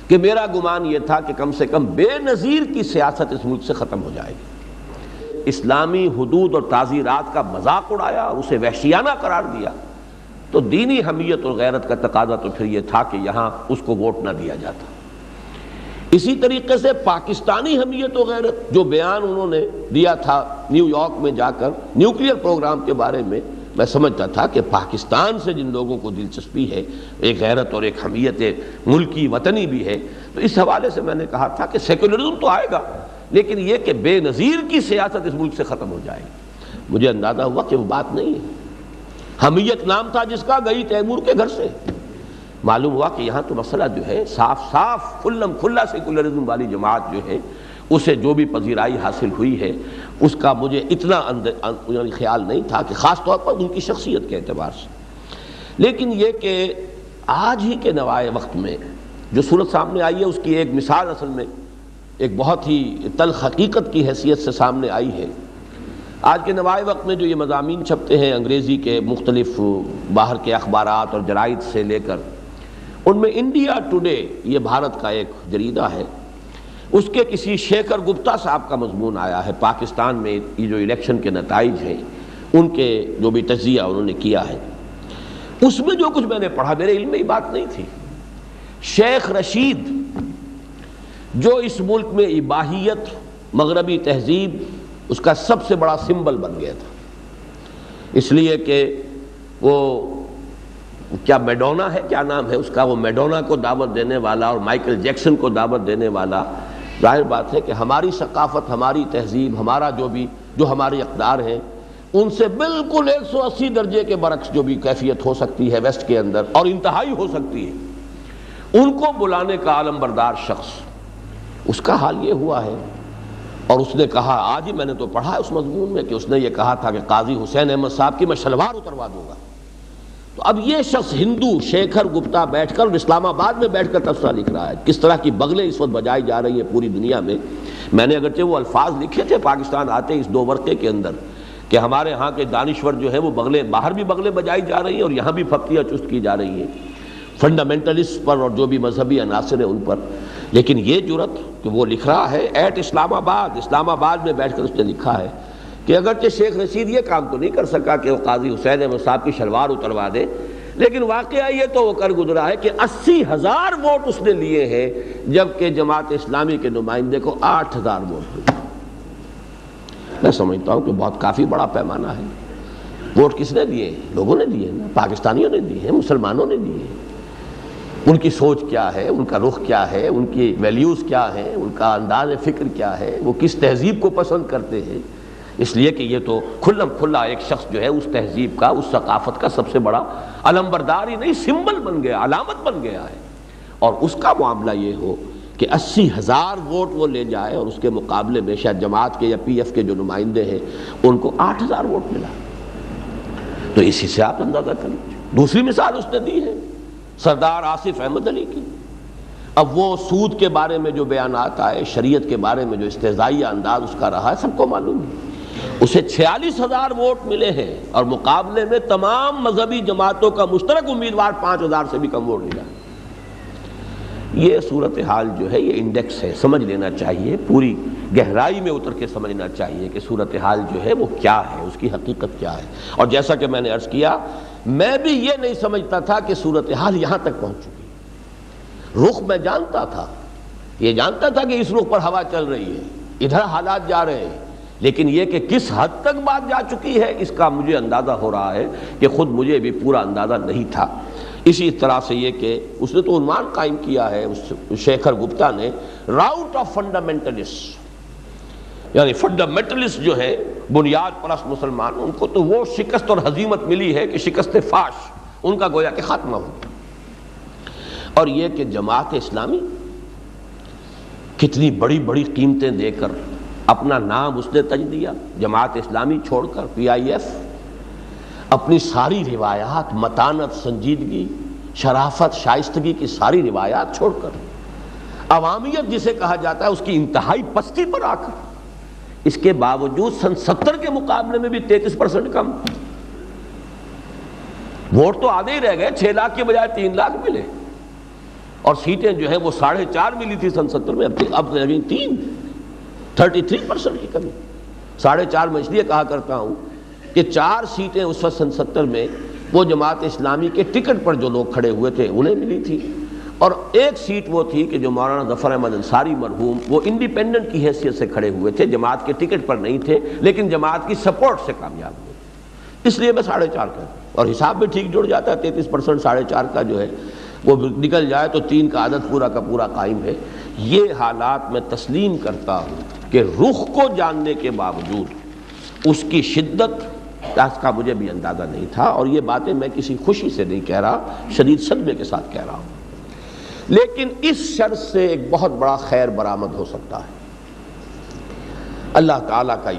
کہ میرا گمان یہ تھا کہ کم سے کم بے نظیر کی سیاست اس ملک سے ختم ہو جائے گی۔ اسلامی حدود اور تعزیرات کا مذاق اڑایا، اسے وحشیانہ قرار دیا، تو دینی حمیت اور غیرت کا تقاضا تو پھر یہ تھا کہ یہاں اس کو ووٹ نہ دیا جاتا۔ اسی طریقے سے پاکستانی حمیت و غیرت جو بیان انہوں نے دیا تھا نیو یارک میں جا کر نیوکلیئر پروگرام کے بارے میں سمجھتا تھا کہ پاکستان سے جن لوگوں کو دلچسپی ہے، ایک غیرت اور ایک حمیت ملکی وطنی بھی ہے، تو اس حوالے سے میں نے کہا تھا کہ سیکولرزم تو آئے گا لیکن یہ کہ بے نظیر کی سیاست اس ملک سے ختم ہو جائے گی۔ مجھے اندازہ ہوا کہ وہ بات نہیں ہے، حمیت نام تھا جس کا گئی تیمور کے گھر سے۔ معلوم ہوا کہ یہاں تو مسئلہ جو ہے صاف کھلم کھلا سیکولرزم والی جماعت جو ہے اسے جو بھی پذیرائی حاصل ہوئی ہے اس کا مجھے اتنا خیال نہیں تھا کہ خاص طور پر ان کی شخصیت کے اعتبار سے۔ لیکن یہ کہ آج ہی کے نوائے وقت میں جو صورت سامنے آئی ہے اس کی ایک مثال اصل میں ایک بہت ہی تلخ حقیقت کی حیثیت سے سامنے آئی ہے۔ آج کے نوائے وقت میں جو یہ مضامین چھپتے ہیں انگریزی کے مختلف باہر کے اخبارات اور جرائد سے لے کر، ان میں انڈیا ٹوڈے یہ بھارت کا ایک جریدہ ہے، اس کے کسی شیکھر گپتا صاحب کا مضمون آیا ہے پاکستان میں یہ جو الیکشن کے نتائج ہیں ان کے جو بھی تجزیہ انہوں نے کیا ہے، اس میں جو کچھ میں نے پڑھا میرے علم میں یہ بات نہیں تھی. شیخ رشید جو اس ملک میں اباحیت مغربی تہذیب اس کا سب سے بڑا سمبل بن گیا تھا، اس لیے کہ وہ کیا میڈونا ہے، کیا نام ہے اس کا، وہ میڈونا کو دعوت دینے والا اور مائیکل جیکسن کو دعوت دینے والا. ظاہر بات ہے کہ ہماری ثقافت، ہماری تہذیب، ہمارا جو ہمارے اقدار ہیں ان سے بالکل 180 درجے کے برعکس جو بھی کیفیت ہو سکتی ہے ویسٹ کے اندر اور انتہائی ہو سکتی ہے، ان کو بلانے کا عالم بردار شخص، اس کا حال یہ ہوا ہے. اور اس نے کہا، آج ہی میں نے تو پڑھا ہے اس مضمون میں کہ اس نے یہ کہا تھا کہ قاضی حسین احمد صاحب کی میں شلوار اتروا دوں گا. تو اب یہ شخص ہندو شیکھر گپتا بیٹھ کر اور اسلام آباد میں بیٹھ کر تبصرہ لکھ رہا ہے کس طرح کی بغلیں اس وقت بجائی جا رہی ہیں پوری دنیا میں. میں نے اگرچہ وہ الفاظ لکھے تھے پاکستان آتے اس 2 ورقے کے اندر کہ ہمارے ہاں کے دانشور جو ہیں وہ بغلیں باہر بھی بغلیں بجائی جا رہی ہیں اور یہاں بھی پھپتیاں چست کی جا رہی ہیں فنڈامنٹلسٹ پر اور جو بھی مذہبی عناصر ہیں ان پر. لیکن یہ جرت کہ وہ لکھ رہا ہے ایٹ اسلام آباد میں بیٹھ کر اس نے لکھا ہے کہ اگرچہ شیخ رشید یہ کام تو نہیں کر سکا کہ وہ قاضی حسین احمد صاحب کی شلوار اتروا دے، لیکن واقعہ یہ تو وہ کر گزرا ہے کہ 80,000 ووٹ اس نے لیے ہیں جبکہ جماعت اسلامی کے نمائندے کو 8,000 ووٹ ملے. میں سمجھتا ہوں کہ بہت کافی بڑا پیمانہ ہے. ووٹ کس نے دیے؟ لوگوں نے دیے نا، پاکستانیوں نے دیے ہیں، مسلمانوں نے دیے ہیں. ان کی سوچ کیا ہے، ان کا رخ کیا ہے، ان کی ویلیوز کیا ہیں، ان کا انداز فکر کیا ہے، وہ کس تہذیب کو پسند کرتے ہیں. اس لیے کہ یہ تو کھلم کھلا ایک شخص جو ہے اس تہذیب کا، اس ثقافت کا سب سے بڑا علم بردار ہی نہیں سمبل بن گیا، علامت بن گیا ہے. اور اس کا معاملہ یہ ہو کہ 80,000 ووٹ وہ لے جائے اور اس کے مقابلے میں شاید جماعت کے یا پی ایف کے جو نمائندے ہیں ان کو 8,000 ووٹ ملا. تو اسی سے آپ اندازہ کریں. دوسری مثال اس نے دی ہے سردار آصف احمد علی کی. اب وہ سود کے بارے میں جو بیانات آئے، شریعت کے بارے میں جو استہزائیہ انداز اس کا رہا ہے، سب کو معلوم ہے. اسے 46,000 ووٹ ملے ہیں اور مقابلے میں تمام مذہبی جماعتوں کا مشترک امیدوار 5,000 سے بھی کم ووٹ ملا. یہ صورتحال جو ہے یہ انڈیکس ہے، سمجھ لینا چاہیے، پوری گہرائی میں اتر کے سمجھنا چاہیے کہ صورتحال جو ہے وہ کیا ہے، اس کی حقیقت کیا ہے. اور جیسا کہ میں نے عرض کیا، میں بھی یہ نہیں سمجھتا تھا کہ صورتحال یہاں تک پہنچ چکی. رخ میں جانتا تھا، یہ جانتا تھا کہ اس رخ پر ہوا چل رہی ہے، ادھر حالات جا رہے ہیں، لیکن یہ کہ کس حد تک بات جا چکی ہے اس کا مجھے اندازہ ہو رہا ہے کہ خود مجھے بھی پورا اندازہ نہیں تھا. اسی طرح سے یہ کہ اس نے تو عنوان قائم کیا ہے اس شیکھر گپتا نے، راؤٹ آف فنڈامنٹلسٹ، یعنی فنڈامنٹلسٹ جو ہے بنیاد پرست مسلمان، ان کو تو وہ شکست اور ہزیمت ملی ہے کہ شکست فاش، ان کا گویا کہ خاتمہ ہو گیا. اور یہ کہ جماعت اسلامی کتنی بڑی بڑی قیمتیں دے کر اپنا نام اس نے تج دیا، جماعت اسلامی چھوڑ کر PIF اپنی ساری روایات، متانت، سنجیدگی، شرافت، شائستگی کی ساری روایات چھوڑ کر عوامیت جسے کہا جاتا ہے اس کی انتہائی پستی پر آ کر، اس کے باوجود سن 70 کے مقابلے میں بھی 33% کم. ووٹ تو آدھے ہی رہ گئے، 6 لاکھ کے بجائے 3 لاکھ ملے، اور سیٹیں جو ہیں وہ 4.5 ملی تھی سن 70 میں، اب 33% کی کمی. 4.5 میں اس لیے کہا کرتا ہوں کہ 4 سیٹیں اس وقت سن 70 میں وہ جماعت اسلامی کے ٹکٹ پر جو لوگ کھڑے ہوئے تھے انہیں ملی تھی، اور 1 سیٹ وہ تھی کہ جو مولانا ظفر احمد انصاری مرحوم وہ انڈیپینڈنٹ کی حیثیت سے کھڑے ہوئے تھے، جماعت کے ٹکٹ پر نہیں تھے لیکن جماعت کی سپورٹ سے کامیاب ہوئے. اس لیے میں 4.5 کہتا ہوں، اور حساب بھی ٹھیک جڑ جاتا ہے. 33% 4.5 کا جو ہے وہ نکل جائے تو 3 کا عدد پورا کا پورا قائم ہے. یہ حالات میں تسلیم کرتا ہوں کہ رخ کو جاننے کے باوجود اس کی شدت کا مجھے بھی اندازہ نہیں تھا، اور یہ باتیں میں کسی خوشی سے نہیں کہہ رہا، شدید صدمے کے ساتھ کہہ رہا ہوں. لیکن اس شر سے ایک بہت بڑا خیر برآمد ہو سکتا ہے. اللہ تعالیٰ کا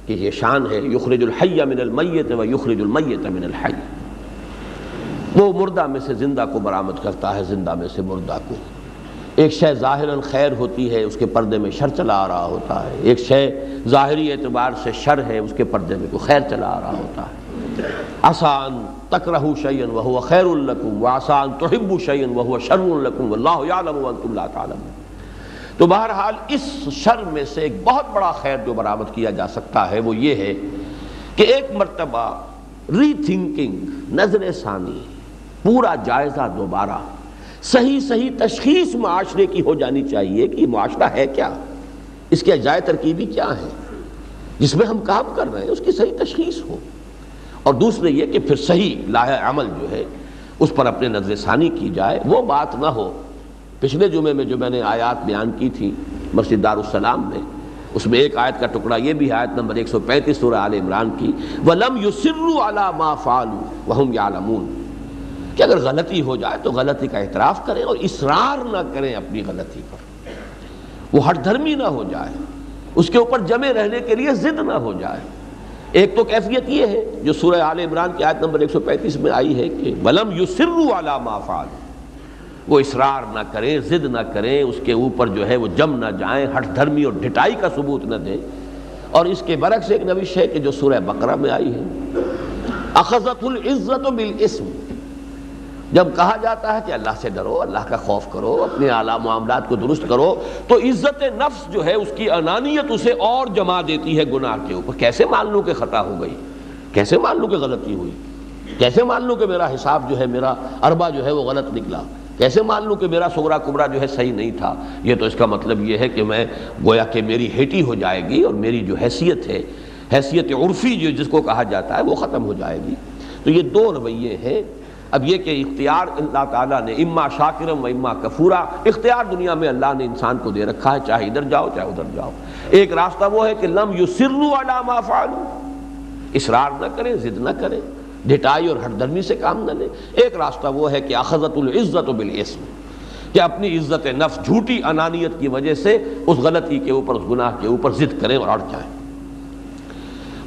یہ شان ہے، یخرج الحی من المیت و یخرج المیت من الحی. وہ مردہ میں سے زندہ کو برآمد کرتا ہے، زندہ میں سے مردہ کو. ایک شے ظاہراً خیر ہوتی ہے، اس کے پردے میں شر چلا آ رہا ہوتا ہے. ایک شے ظاہری اعتبار سے شر ہے، اس کے پردے میں کوئی خیر چلا آ رہا ہوتا ہے. آسان تکرہوا شیئا وہو خیر لکم وآسان تحبوا شیئا وہو شر لکم واللہ یعلم وانتم لا تعلمون. تو بہرحال اس شر میں سے ایک بہت بڑا خیر جو برآمد کیا جا سکتا ہے وہ یہ ہے کہ ایک مرتبہ ری تھنکنگ، نظر ثانی، پورا جائزہ دوبارہ، صحیح تشخیص معاشرے کی ہو جانی چاہیے کہ یہ معاشرہ ہے کیا، اس کی اجزائے ترکیبی کیا ہے جس میں ہم کام کر رہے ہیں، اس کی صحیح تشخیص ہو۔ اور دوسرے یہ کہ پھر صحیح لاہ عمل جو ہے اس پر اپنے نظر ثانی کی جائے۔ وہ بات نہ ہو، پچھلے جمعے میں جو میں نے آیات بیان کی تھی مسجد دارالسلام میں، اس میں ایک آیت کا ٹکڑا یہ بھی ہے، آیت نمبر 135 سورہ آل عمران کی، وَلَمْ يُصِرُّوا عَلَى مَا فَعَلُوا وَهُمْ يَعْلَمُونَ، کہ اگر غلطی ہو جائے تو غلطی کا اعتراف کریں اور اصرار نہ کریں اپنی غلطی پر، وہ ہٹ دھرمی نہ ہو جائے، اس کے اوپر جمے رہنے کے لیے ضد نہ ہو جائے۔ ایک تو کیفیت یہ ہے جو سورہ آل عمران کی آیت نمبر 135 میں آئی ہے کہ وَلَمْ يُصِرُّوا عَلَى مَا فَعَلُوا، وہ اصرار نہ کریں، ضد نہ کریں، اس کے اوپر جو ہے وہ جم نہ جائیں، ہٹ دھرمی اور ڈھٹائی کا ثبوت نہ دیں۔ اور اس کے برعکس ایک روش ہے کہ جو سورہ بقرہ میں آئی ہے، اخذت العزت بالاسم، جب کہا جاتا ہے کہ اللہ سے ڈرو، اللہ کا خوف کرو، اپنے اعلیٰ معاملات کو درست کرو، تو عزت نفس جو ہے اس کی انانیت اسے اور جما دیتی ہے گناہ کے اوپر۔ کیسے مان لوں کہ خطا ہو گئی، کیسے مان لوں کہ غلطی ہوئی، کیسے مان لوں کہ میرا حساب جو ہے، میرا اربع جو ہے وہ غلط نکلا، کیسے مان لوں کہ میرا صغرا کبرا جو ہے صحیح نہیں تھا۔ یہ تو اس کا مطلب یہ ہے کہ میں گویا کہ میری ہیٹی ہو جائے گی اور میری جو حیثیت ہے، حیثیت عرفی جو جس کو کہا جاتا ہے، وہ ختم ہو جائے گی۔ تو یہ دو رویے ہیں۔ اب یہ کہ اختیار اللہ تعالیٰ نے اما شاکرم و اما کفورا، اختیار دنیا میں اللہ نے انسان کو دے رکھا ہے، چاہے ادھر جاؤ چاہے ادھر جاؤ۔ ایک راستہ وہ ہے کہ لم یصروا علی ما فعلوا، اصرار نہ کریں، ضد نہ کریں، ڈھٹائی اور ہٹ درمی سے کام نہ لیں۔ ایک راستہ وہ ہے کہ اخذت العزت بالاسم، کہ اپنی عزت نفس جھوٹی انانیت کی وجہ سے اس غلطی کے اوپر، اس گناہ کے اوپر ضد کریں اور اڑ جائیں۔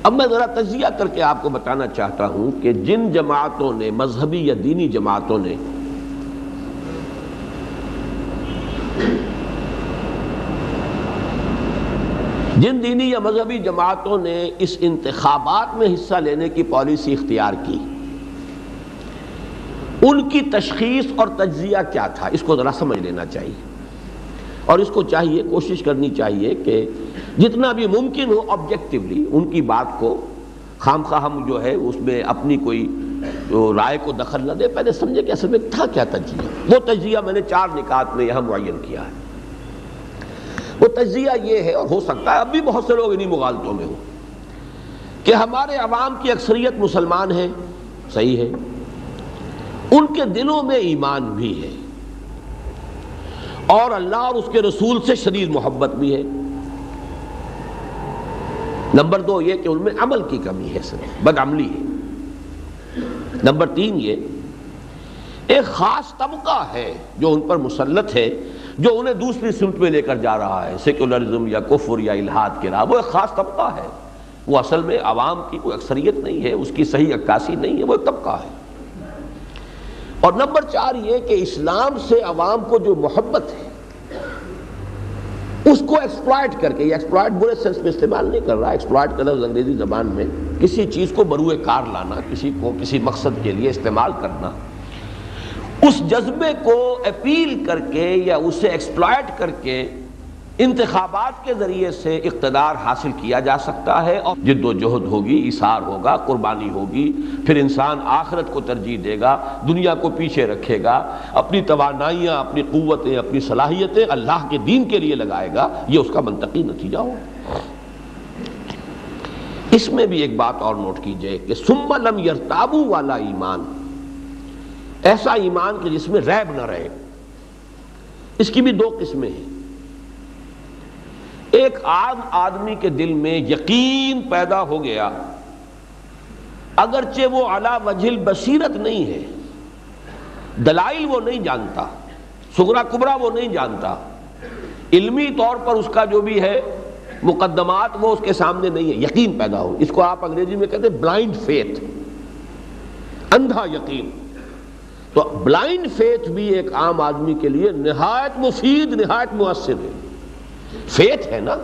اب میں ذرا تجزیہ کر کے آپ کو بتانا چاہتا ہوں کہ جن جماعتوں نے، مذہبی یا دینی جماعتوں نے جن دینی یا مذہبی جماعتوں نے اس انتخابات میں حصہ لینے کی پالیسی اختیار کی، ان کی تشخیص اور تجزیہ کیا تھا، اس کو ذرا سمجھ لینا چاہیے۔ اور اس کو چاہیے، کوشش کرنی چاہیے کہ جتنا بھی ممکن ہو آبجیکٹیولی ان کی بات کو، خام خواہ ہم جو ہے اس میں اپنی کوئی رائے کو دخل نہ دے، پہلے سمجھے کہ اصل میں تھا کیا تجزیہ۔ وہ تجزیہ میں نے 4 نکات میں یہاں معین کیا ہے۔ وہ تجزیہ یہ ہے، اور ہو سکتا ہے اب بھی بہت سے لوگ انہی مغالطوں میں ہوں، کہ ہمارے عوام کی اکثریت مسلمان ہیں، صحیح ہے، ان کے دلوں میں ایمان بھی ہے اور اللہ اور اس کے رسول سے شدید محبت بھی ہے۔ نمبر 2 یہ کہ ان میں عمل کی کمی ہے، صرف بدعملی ہے۔ نمبر 3 یہ ایک خاص طبقہ ہے جو ان پر مسلط ہے، جو انہیں دوسری سمت میں لے کر جا رہا ہے، سیکولرزم یا کفر یا الحاد کے راہ۔ وہ ایک خاص طبقہ ہے، وہ اصل میں عوام کی کوئی اکثریت نہیں ہے، اس کی صحیح عکاسی نہیں ہے، وہ ایک طبقہ ہے۔ اور نمبر 4 یہ کہ اسلام سے عوام کو جو محبت ہے، اس کو ایکسپلائٹ کر کے، یہ ایکسپلائٹ برے سینس میں استعمال نہیں کر رہا، ایکسپلائٹ کا لفظ انگریزی زبان میں کسی چیز کو بروئے کار لانا، کسی کو کسی مقصد کے لیے استعمال کرنا، اس جذبے کو اپیل کر کے یا اسے ایکسپلائٹ کر کے انتخابات کے ذریعے سے اقتدار حاصل کیا جا سکتا ہے۔ اور جد و جہد ہوگی، ایثار ہوگا، قربانی ہوگی، پھر انسان آخرت کو ترجیح دے گا، دنیا کو پیچھے رکھے گا، اپنی توانائیاں، اپنی قوتیں، اپنی صلاحیتیں اللہ کے دین کے لیے لگائے گا۔ یہ اس کا منطقی نتیجہ ہوگا۔ اس میں بھی ایک بات اور نوٹ کیجئے کہ ثم لم یرتابوا والا ایمان، ایسا ایمان کہ جس میں ریب نہ رہے، اس کی بھی 2 قسمیں ہیں۔ ایک عام آدمی کے دل میں یقین پیدا ہو گیا، اگرچہ وہ علی وجہ البصیرت نہیں ہے، دلائل وہ نہیں جانتا، صغرا کبرا وہ نہیں جانتا، علمی طور پر اس کا جو بھی ہے مقدمات وہ اس کے سامنے نہیں ہے، یقین پیدا ہو، اس کو آپ انگریزی میں کہتے ہیں بلائنڈ فیتھ، اندھا یقین۔ تو بلائنڈ فیتھ بھی ایک عام آدمی کے لیے نہایت مفید، نہایت مؤثر ہے۔ فیتھ ہے نا،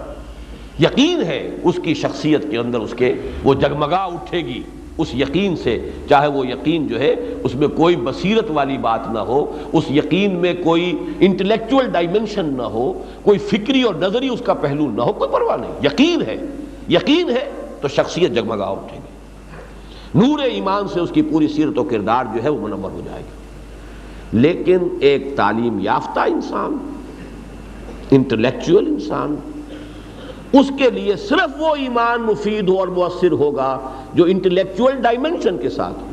یقین ہے، اس کی شخصیت کے اندر اس کے وہ جگمگا اٹھے گی اس یقین سے، چاہے وہ یقین جو ہے اس میں کوئی بصیرت والی بات نہ ہو، اس یقین میں کوئی انٹلیکچول ڈائمنشن نہ ہو، کوئی فکری اور نظری اس کا پہلو نہ ہو، کوئی پرواہ نہیں، یقین ہے تو شخصیت جگمگا اٹھے گی۔ نور ایمان سے اس کی پوری سیرت و کردار جو ہے وہ منور ہو جائے گی۔ لیکن ایک تعلیم یافتہ انسان، انٹلیکچوئل انسان، اس کے لیے صرف وہ ایمان مفید ہو اور مؤثر ہوگا جو انٹلیکچوئل ڈائمنشن کے ساتھ ہو،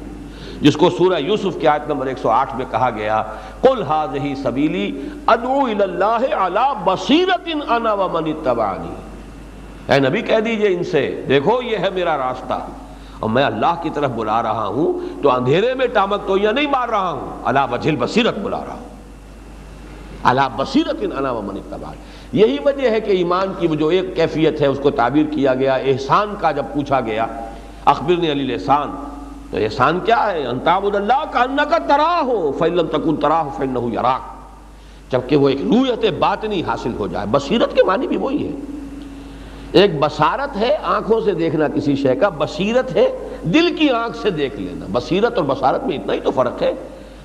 جس کو سورہ یوسف کی آیت نمبر 108 میں کہا گیا، قُلْ هَٰذِهِ سَبِيلِي أَدْعُو إِلَى اللَّهِ عَلَىٰ بَصِيرَةٍ أَنَا وَمَنِ اتَّبَعَنِي۔ اے نبی کہہ دیجئے ان سے، دیکھو یہ ہے میرا راستہ اور میں اللہ کی طرف بلا رہا ہوں، تو اندھیرے میں ٹامک توئیاں نہیں مار رہا ہوں، عَلَىٰ وَجْهِ الْبَصِيرَةِ بلا رہا ہوں، عَلَىٰ بَصِيرَةٍ أَنَا وَمَنِ اتَّبَعَنِي۔ یہی وجہ ہے کہ ایمان کی جو ایک کیفیت ہے اس کو تعبیر کیا گیا احسان کا۔ جب پوچھا گیا اخبرنی عن الاحسان، تو احسان کیا ہے؟ ان تعبد اللہ کأنک تراہ فإن لم تکن تراہ فإنہ یراک، جبکہ وہ ایک رویت باطنی حاصل ہو جائے۔ بصیرت کے معنی بھی وہی ہے، ایک بصارت ہے آنکھوں سے دیکھنا کسی شے کا، بصیرت ہے دل کی آنکھ سے دیکھ لینا۔ بصیرت اور بصارت میں اتنا ہی تو فرق ہے،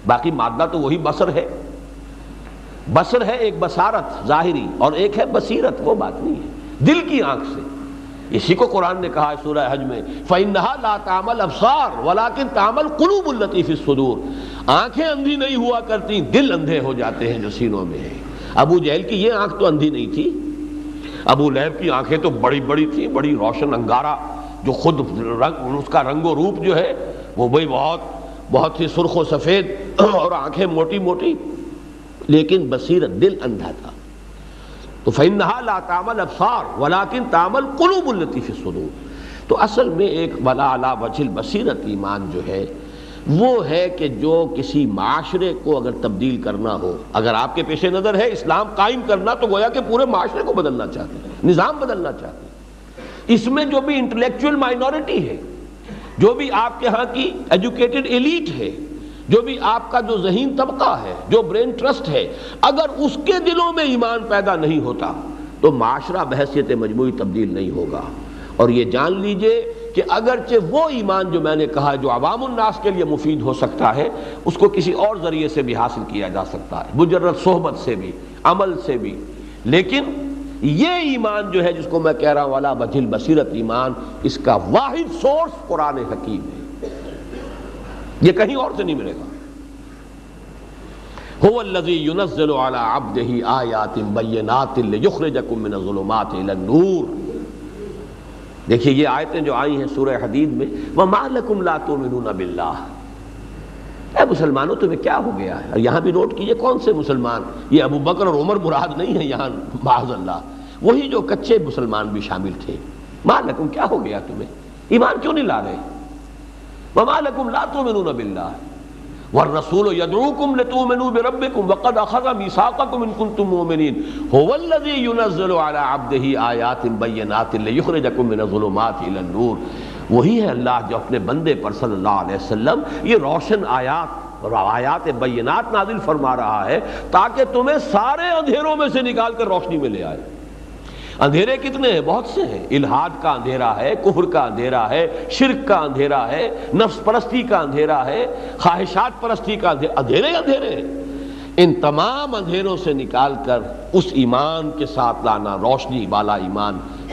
باقی مادہ تو وہی بصر ہے۔ بصر ہے ایک بصارت ظاہری اور ایک ہے بصیرت، وہ باطنی ہے دل کی آنکھ سے۔ اسی کو قرآن نے کہا ہے سورہ حج میں، فَإِنَّهَا لَا تَعْمَى الْأَبْصَارُ وَلَٰكِن تَعْمَى الْقُلُوبُ الَّتِي فِي الصُّدُورِ، آنکھیں اندھی نہیں ہوا کرتی، دل اندھے ہو جاتے ہیں جو سینوں میں ہیں۔ ابو جہل کی یہ آنکھ تو اندھی نہیں تھی، ابو لہب کی آنکھیں تو بڑی بڑی تھیں، بڑی روشن انگارہ، جو خود رنگ اس کا رنگ و روپ جو ہے وہ بھئی بہت ہی سرخ و سفید اور آنکھیں موٹی موٹی، لیکن بصیرت دل اندھا تھا۔ تو فَإِنَّهَا لَا تَعْمَى الْأَبْصَارُ وَلَٰكِن تَعْمَى الْقُلُوبُ الَّتِي فِي الصُّدُورِ۔ تو اصل میں ایک وَلَا عَلَىٰ وَجْهِ الْبَصِيرَةِ ایمان جو ہے وہ ہے کہ جو کسی معاشرے کو اگر تبدیل کرنا ہو، اگر آپ کے پیش نظر ہے اسلام قائم کرنا، تو گویا کہ پورے معاشرے کو بدلنا چاہتے ہیں، نظام بدلنا چاہتے ہیں۔ اس میں جو بھی انٹلیکچوئل مائنورٹی ہے، جو بھی آپ کے ہاں کی ایجوکیٹڈ ایلیٹ ہے، جو بھی آپ کا جو ذہین طبقہ ہے، جو برین ٹرسٹ ہے، اگر اس کے دلوں میں ایمان پیدا نہیں ہوتا تو معاشرہ بحیثیت مجموعی تبدیل نہیں ہوگا۔ اور یہ جان لیجئے کہ اگرچہ وہ ایمان جو میں نے کہا جو عوام الناس کے لیے مفید ہو سکتا ہے، اس کو کسی اور ذریعے سے بھی حاصل کیا جا سکتا ہے، مجرد صحبت سے بھی، عمل سے بھی، لیکن یہ ایمان جو ہے جس کو میں کہہ رہا ہوں عَلَىٰ وَجْهِ الْبَصِيرَةِ ایمان، اس کا واحد سورس قرآن حکیم ہے، یہ کہیں اور سے نہیں ملے گا۔ هُوَ الَّذِي يُنَزِّلُ عَلَىٰ عَبْدِهِ آيَاتٍ بَيِّنَاتٍ لِيُخْرِجَكُم مِّنَ الظُّلُمَاتِ إِلَى النُّورِ۔ دیکھیے یہ آیتیں جو آئی ہیں سورہ حدید میں، وَمَا لَكُمْ لَا تُؤْمِنُونَ بِاللَّهِ، اے مسلمانوں تمہیں کیا ہو گیا ہے؟ اور یہاں بھی نوٹ کیجئے کون سے مسلمان، یہ ابو بکر اور عمر مراد نہیں ہے یہاں، معاذ اللہ، وہی جو کچے مسلمان بھی شامل تھے۔ مَا لَكُمْ، کیا ہو گیا تمہیں، ایمان کیوں نہیں لا رہے؟ وَمَا لَكُمْ لَا تُؤْمِنُونَ بِاللَّهِ وَالرَّسُولُ يَدْعُوكُمْ لِتُؤْمِنُوا بِرَبِّكُمْ وَقَدْ أَخَذَ مِيثَاقَكُمْ إِن كُنتُم مُّؤْمِنِينَ هُوَ الَّذِي يُنَزِّلُ عَلَىٰ عَبْدِهِ آيَاتٍ بَيِّنَاتٍ لِيُخْرِجَكُم مِّنَ الظُّلُمَاتِ إِلَى النُّورِ۔ وہی ہے اللہ جو اپنے بندے پر صلی اللہ علیہ وسلم یہ روشن آیات اور آیات بینات نازل فرما رہا ہے تاکہ تمہیں سارے اندھیروں میں سے نکال کر روشنی میں لے آئے۔ اندھیرے کتنے ہیں؟ بہت سے ہیں، الحاد کا اندھیرا ہے، کفر کا اندھیرا ہے، شرک کا اندھیرا ہے، نفس پرستی کا اندھیرا ہے، خواہشات پرستی کا اندھیرا، اندھیرے ہیں۔ ان تمام اندھیروں سے نکال کر اس ایمان کے ساتھ لانا، روشنی والا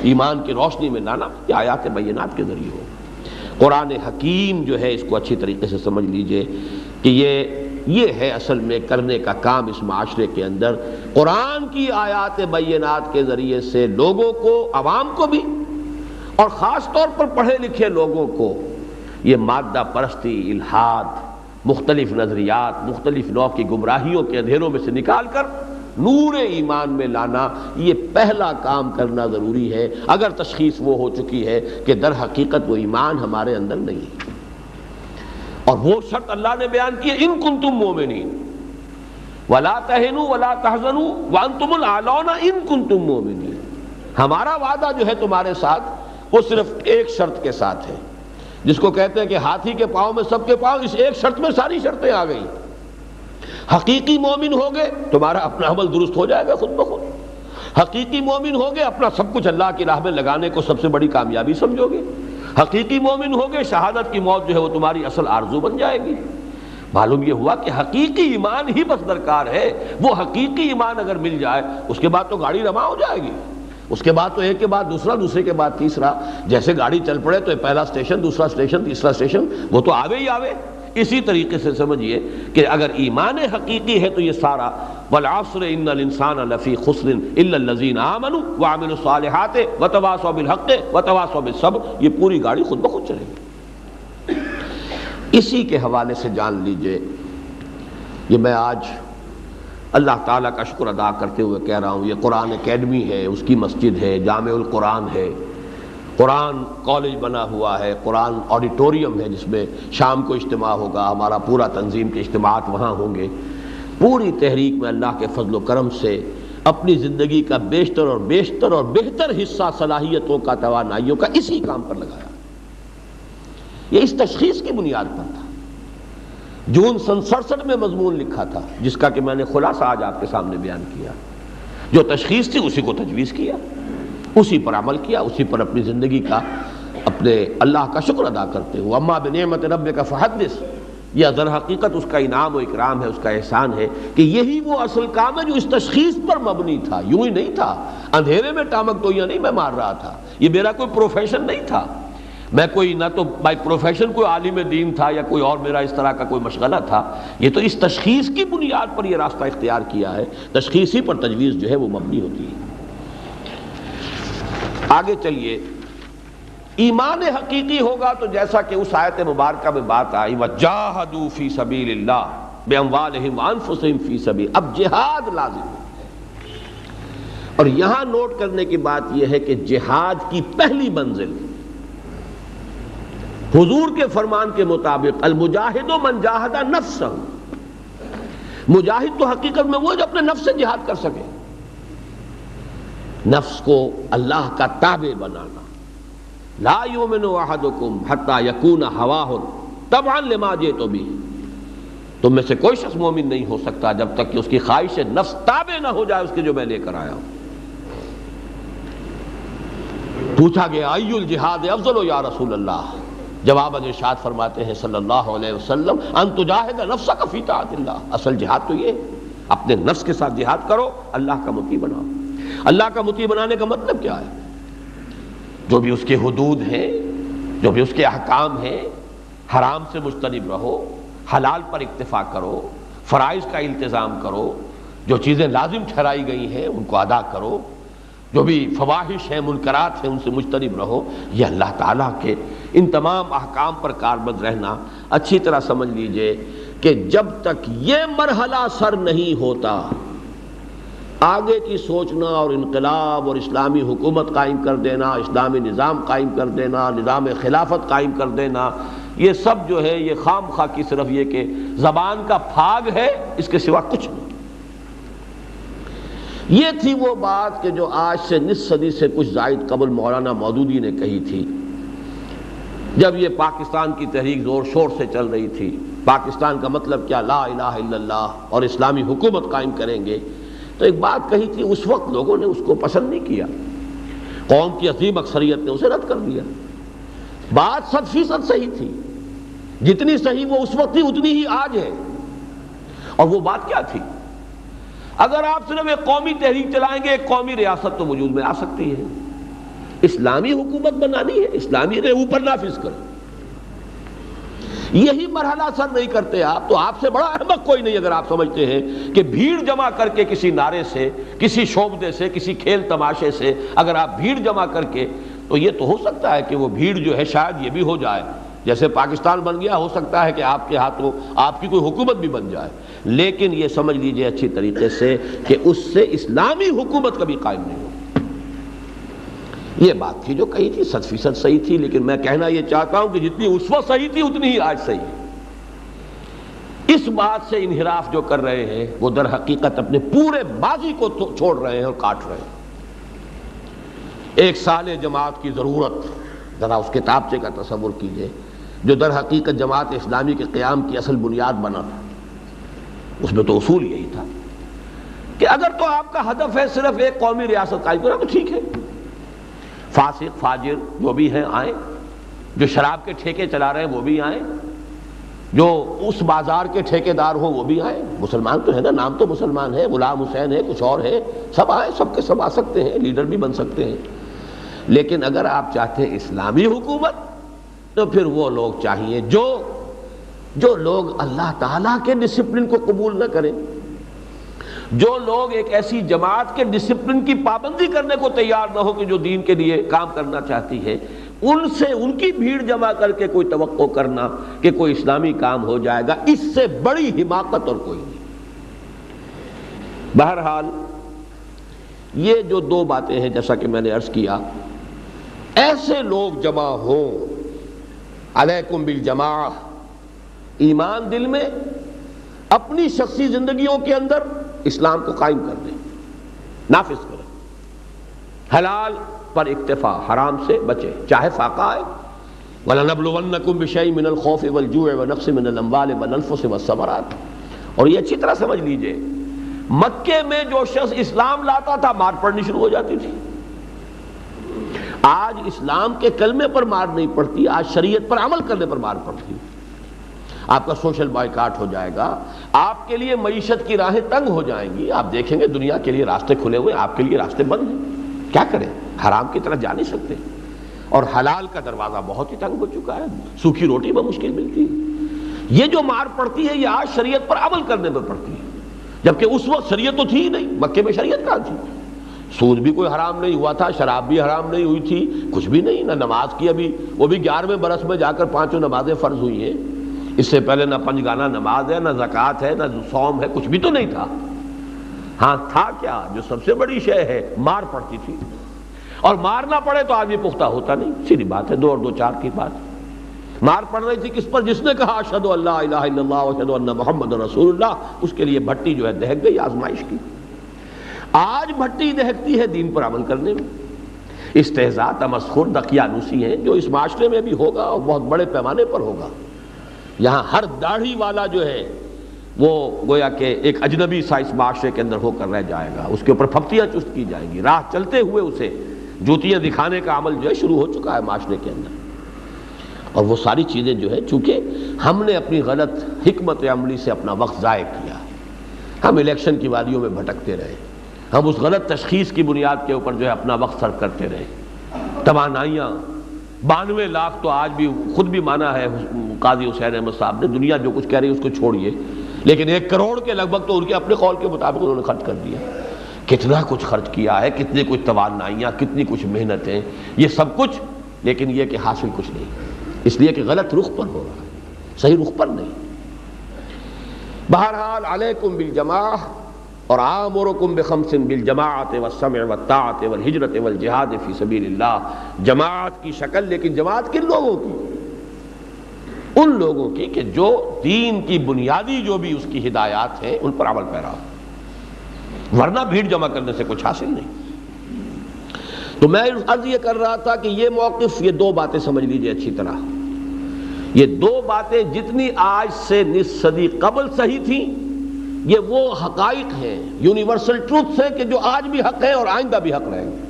ایمان کی روشنی میں لانا، یہ آیات بینات کے ذریعے ہو۔ قرآن حکیم جو ہے اس کو اچھی طریقے سے سمجھ لیجئے کہ یہ ہے اصل میں کرنے کا کام اس معاشرے کے اندر، قرآن کی آیات بینات کے ذریعے سے لوگوں کو، عوام کو بھی اور خاص طور پر پڑھے لکھے لوگوں کو یہ مادہ پرستی، الحاد، مختلف نظریات، مختلف نوع کی گمراہیوں کے اندھیروں میں سے نکال کر نور ایمان میں لانا، یہ پہلا کام کرنا ضروری ہے اگر تشخیص وہ ہو چکی ہے کہ در حقیقت وہ ایمان ہمارے اندر نہیں ہے۔ اور وہ شرط اللہ نے بیان کی ہے، ان کنتم مومنین ولا تہنوا ولا تحزنوا وانتم الاعلون ان کنتم مومنین۔ ہمارا وعدہ جو ہے تمہارے ساتھ وہ صرف ایک شرط کے ساتھ ہے، جس کو کہتے ہیں کہ ہاتھی کے پاؤں میں سب کے پاؤں، اس ایک شرط میں ساری شرطیں آ گئیں۔ حقیقی مومن ہوگے تمہارا اپنا عمل درست ہو جائے گا خود بخود، حقیقی مومن ہوگے اپنا سب کچھ اللہ کی راہ میں لگانے کو سب سے بڑی کامیابی سمجھو گے، حقیقی مومن ہوگے شہادت کی موت جو ہے وہ تمہاری اصل آرزو بن جائے گی۔ معلوم یہ ہوا کہ حقیقی ایمان ہی بس درکار ہے، وہ حقیقی ایمان اگر مل جائے اس کے بعد تو گاڑی رواں ہو جائے گی۔ اس کے بعد تو ایک کے بعد دوسرا، دوسرے کے بعد تیسرا، جیسے گاڑی چل پڑے تو پہلا اسٹیشن، دوسرا اسٹیشن، تیسرا اسٹیشن، وہ تو آوے ہی آوے۔ اسی طریقے سے سمجھیے کہ اگر ایمان حقیقی ہے تو یہ سارا والعصر ان الانسان لفی خسر الا الذین آمنوا وعملوا الصالحات وتواصوا بالحق وتواصوا بالصبر، یہ پوری گاڑی خود بخود چلے گی۔ اسی کے حوالے سے جان لیجئے، یہ میں آج اللہ تعالیٰ کا شکر ادا کرتے ہوئے کہہ رہا ہوں، یہ قرآن اکیڈمی ہے، اس کی مسجد ہے، جامع القرآن ہے، قرآن کالج بنا ہوا ہے، قرآن آڈیٹوریم ہے جس میں شام کو اجتماع ہوگا، ہمارا پورا تنظیم کے اجتماعات وہاں ہوں گے۔ پوری تحریک میں اللہ کے فضل و کرم سے اپنی زندگی کا بیشتر اور بیشتر اور بہتر حصہ صلاحیتوں کا، توانائیوں کا اسی کام پر لگایا۔ یہ اس تشخیص کی بنیاد پر تھا۔ جون سن 67 میں مضمون لکھا تھا جس کا کہ میں نے خلاصہ آج آپ کے سامنے بیان کیا۔ جو تشخیص تھی اسی کو تجویز کیا، اسی پر عمل کیا، اسی پر اپنی زندگی کا، اپنے اللہ کا شکر ادا کرتے ہوئے اما بنعمت ربک فحدث، یہ در حقیقت اس کا انعام و اکرام ہے، اس کا احسان ہے کہ یہی وہ اصل کام ہے جو اس تشخیص پر مبنی تھا۔ یوں ہی نہیں تھا، اندھیرے میں ٹامک ٹوئیاں نہیں میں مار رہا تھا، یہ میرا کوئی پروفیشن نہیں تھا، میں کوئی نہ تو بائی پروفیشن کوئی عالم دین تھا یا کوئی اور میرا اس طرح کا کوئی مشغلہ تھا، یہ تو اس تشخیص کی بنیاد پر یہ راستہ اختیار کیا ہے، تشخیصی پر تجویز جو ہے وہ مبنی ہوتی ہے۔ آگے چلیے، ایمان حقیقی ہوگا تو جیسا کہ اس آیت مبارکہ میں بات آئی وَجَاهَدُوا فِي سَبِيلِ اللَّهِ بِأَمْوَالِهِمْ وَأَنفُسِهِمْ فِي سَبِيلِ، اب جہاد لازم ہے۔ اور یہاں نوٹ کرنے کی بات یہ ہے کہ جہاد کی پہلی منزل حضور کے فرمان کے مطابق المجاہد من جاہد نفسہ، مجاہد تو حقیقت میں وہ جو اپنے نفس سے جہاد کر سکے، نفس کو اللہ کا تابع بنانا۔ لا یؤمن احدکم حتی یکون ہواہ تبعا لما جئت بہ، تم میں سے کوئی شخص مومن نہیں ہو سکتا جب تک کہ اس کی خواہش نفس تابع نہ ہو جائے اس کے جو میں لے کر آیا ہوں۔ پوچھا گیا ای الجہاد افضل یا رسول اللہ، جواب ارشاد فرماتے ہیں صلی اللہ علیہ وسلم ان تجاہد نفسک فی طاعت اللہ، اصل جہاد تو یہ ہے، اپنے نفس کے ساتھ جہاد کرو، اللہ کا مطیع بناؤ۔ اللہ کا مطیع بنانے کا مطلب کیا ہے؟ جو بھی اس کے حدود ہیں، جو بھی اس کے احکام ہیں، حرام سے مجتنب رہو، حلال پر اکتفا کرو، فرائض کا التزام کرو، جو چیزیں لازم ٹھہرائی گئی ہیں ان کو ادا کرو، جو بھی فواحش ہیں، منکرات ہیں، ان سے مجتنب رہو۔ یہ اللہ تعالیٰ کے ان تمام احکام پر کاربند رہنا۔ اچھی طرح سمجھ لیجئے کہ جب تک یہ مرحلہ سر نہیں ہوتا، آگے کی سوچنا اور انقلاب اور اسلامی حکومت قائم کر دینا، اسلامی نظام قائم کر دینا، نظام خلافت قائم کر دینا، یہ سب جو ہے یہ خام خواہ کی صرف یہ کہ زبان کا پھاگ ہے، اس کے سوا کچھ نہیں۔ یہ تھی وہ بات کہ جو آج سے نصف صدی سے کچھ زائد قبل مولانا مودودی نے کہی تھی، جب یہ پاکستان کی تحریک زور شور سے چل رہی تھی۔ پاکستان کا مطلب کیا؟ لا الہ الا اللہ اور اسلامی حکومت قائم کریں گے۔ تو ایک بات کہی تھی، اس وقت لوگوں نے اس کو پسند نہیں کیا، قوم کی عظیم اکثریت نے اسے رد کر دیا۔ بات 100% صحیح تھی، جتنی صحیح وہ اس وقت تھی اتنی ہی آج ہے۔ اور وہ بات کیا تھی؟ اگر آپ صرف ایک قومی تحریک چلائیں گے، ایک قومی ریاست تو وجود میں آ سکتی ہے، اسلامی حکومت بنانی ہے، اسلامی کے اوپر نافذ کریں۔ یہی مرحلہ سر نہیں کرتے آپ، تو آپ سے بڑا احمق کوئی نہیں اگر آپ سمجھتے ہیں کہ بھیڑ جمع کر کے کسی نعرے سے، کسی شوبدے سے، کسی کھیل تماشے سے اگر آپ بھیڑ جمع کر کے، تو یہ تو ہو سکتا ہے کہ وہ بھیڑ جو ہے شاید یہ بھی ہو جائے، جیسے پاکستان بن گیا، ہو سکتا ہے کہ آپ کے ہاتھوں آپ کی کوئی حکومت بھی بن جائے، لیکن یہ سمجھ لیجئے اچھی طریقے سے کہ اس سے اسلامی حکومت کبھی قائم نہیں ہو۔ یہ بات تھی جو کہی تھی، 100% صحیح تھی، لیکن میں کہنا یہ چاہتا ہوں کہ جتنی اس وقت صحیح تھی اتنی ہی آج صحیح ہے۔ اس بات سے انحراف جو کر رہے ہیں وہ در حقیقت اپنے پورے ماضی کو چھوڑ رہے ہیں اور کاٹ رہے ہیں۔ ایک سال جماعت کی ضرورت، ذرا اس کتابچے کا تصور کیجئے جو در حقیقت جماعت اسلامی کے قیام کی اصل بنیاد بنا تھا، اس میں تو اصول یہی تھا کہ اگر تو آپ کا ہدف ہے صرف ایک قومی ریاست قائم کرنا تو ٹھیک ہے، فاسق فاجر جو بھی ہیں آئیں، جو شراب کے ٹھیکے چلا رہے ہیں وہ بھی آئیں، جو اس بازار کے ٹھیکیدار ہوں وہ بھی آئیں، مسلمان تو ہے نا، نام تو مسلمان ہے، غلام حسین ہے، کچھ اور ہے، سب آئیں، سب کے سب آ سکتے ہیں، لیڈر بھی بن سکتے ہیں۔ لیکن اگر آپ چاہتے ہیں اسلامی حکومت تو پھر وہ لوگ چاہیے جو لوگ اللہ تعالیٰ کے ڈسپلن کو قبول نہ کریں، جو لوگ ایک ایسی جماعت کے ڈسپلن کی پابندی کرنے کو تیار نہ ہو کہ جو دین کے لیے کام کرنا چاہتی ہے، ان سے ان کی بھیڑ جمع کر کے کوئی توقع کرنا کہ کوئی اسلامی کام ہو جائے گا، اس سے بڑی حماقت اور کوئی نہیں۔ بہرحال یہ جو دو باتیں ہیں، جیسا کہ میں نے عرض کیا، ایسے لوگ جمع ہوں، علیکم بالجماعہ، ایمان دل میں، اپنی شخصی زندگیوں کے اندر اسلام کو قائم کر دیں، نافذ کریں، حلال پر اکتفا، حرام سے بچیں، چاہے فاقہ آئے۔ وَلَنَبْلُوَنَّكُمْ بِشَيْءٍ مِّنَ الْخَوْفِ وَالْجُوعِ وَنَقْصٍ مِّنَ الْأَمْوَالِ وَالْأَنفُسِ وَالثَّمَرَاتِ۔ اور یہ اچھی طرح سمجھ لیجئے، مکے میں جو شخص اسلام لاتا تھا مار پڑنی شروع ہو جاتی تھی۔ آج اسلام کے کلمے پر مار نہیں پڑتی، آج شریعت پر عمل کرنے پر مار پڑتی۔ آپ کا سوشل بائیکاٹ ہو جائے گا، آپ کے لیے معیشت کی راہیں تنگ ہو جائیں گی، آپ دیکھیں گے دنیا کے لیے راستے کھلے ہوئے، آپ کے لیے راستے بند ہیں، کیا کریں، حرام کی طرف جا نہیں سکتے، اور حلال کا دروازہ بہت ہی تنگ ہو چکا ہے، سوکھی روٹی بمشکل ملتی ہے۔ یہ جو مار پڑتی ہے یہ آج شریعت پر عمل کرنے پر پڑتی ہے، جبکہ اس وقت شریعت تو تھی ہی نہیں، مکے میں شریعت کہاں تھی؟ سود بھی کوئی حرام نہیں ہوا تھا، شراب بھی حرام نہیں ہوئی تھی، کچھ بھی نہیں، نہ نماز کی ابھی، وہ بھی 11ویں برس میں جا کر 5 نمازیں فرض ہوئی ہیں، اس سے پہلے نہ 5 گانا نماز ہے، نہ زکوٰۃ ہے، نہ صوم ہے، کچھ بھی تو نہیں تھا۔ ہاں تھا کیا؟ جو سب سے بڑی شے ہے، مار پڑتی تھی، اور مار نہ پڑے تو آدمی پختہ ہوتا نہیں، سیدھی بات ہے، 2 اور 2 4 کی بات۔ مار پڑ رہی تھی کس پر؟ جس نے کہا اشہد ان لا الہ الا اللہ واشہد ان محمد رسول اللہ، اس کے لیے بھٹی جو ہے دہک گئی آزمائش کی۔ آج بھٹی دہکتی ہے دین پر عمل کرنے میں۔ استہزاء، تمسخر، دقیانوسی ہیں جو اس معاشرے میں بھی ہوگا اور بہت بڑے پیمانے پر ہوگا۔ یہاں ہر داڑھی والا جو ہے وہ گویا کہ ایک اجنبی سا اس معاشرے کے اندر ہو کر رہ جائے گا، اس کے اوپر پھپتیاں چست کی جائیں گی، راہ چلتے ہوئے اسے جوتیاں دکھانے کا عمل جو ہے شروع ہو چکا ہے معاشرے کے اندر۔ اور وہ ساری چیزیں جو ہے چونکہ ہم نے اپنی غلط حکمت عملی سے اپنا وقت ضائع کیا، ہم الیکشن کی وادیوں میں بھٹکتے رہے، ہم اس غلط تشخیص کی بنیاد کے اوپر جو ہے اپنا وقت صرف کرتے رہے، توانائیاں 92 لاکھ تو آج بھی خود بھی مانا ہے قاضی حسین احمد صاحب نے، دنیا جو کچھ کہہ رہی ہے اس کو چھوڑیے، لیکن 1 کروڑ کے لگ بھگ تو ان کے اپنے قول کے مطابق انہوں نے خرچ کر دیا۔ کتنا کچھ خرچ کیا ہے، کتنے کچھ توانائیاں، کتنی کچھ محنتیں، یہ سب کچھ، لیکن یہ کہ حاصل کچھ نہیں، اس لیے کہ غلط رخ پر ہو رہا ہے، صحیح رخ پر نہیں۔ بہرحال علیکم بالجماعہ، اور آمرکم بخمس بالجماعت والسمع والطاعت والہجرت والجہاد فی سبیل اللہ، جماعت کی شکل، لیکن جماعت کن لوگوں کی؟ ان لوگوں کی کہ جو دین کی بنیادی جو بھی اس کی ہدایات ہیں ان پر عمل پیرا ہو، ورنہ بھیڑ جمع کرنے سے کچھ حاصل نہیں۔ تو میں عرض یہ کر رہا تھا کہ یہ موقف، یہ 2 باتیں سمجھ لیجئے اچھی طرح، یہ 2 باتیں جتنی آج سے نصف صدی قبل صحیح تھیں، یہ وہ حقائق ہیں، یونیورسل ٹروتھس ہیں کہ جو آج بھی حق ہیں اور آئندہ بھی حق رہیں گے۔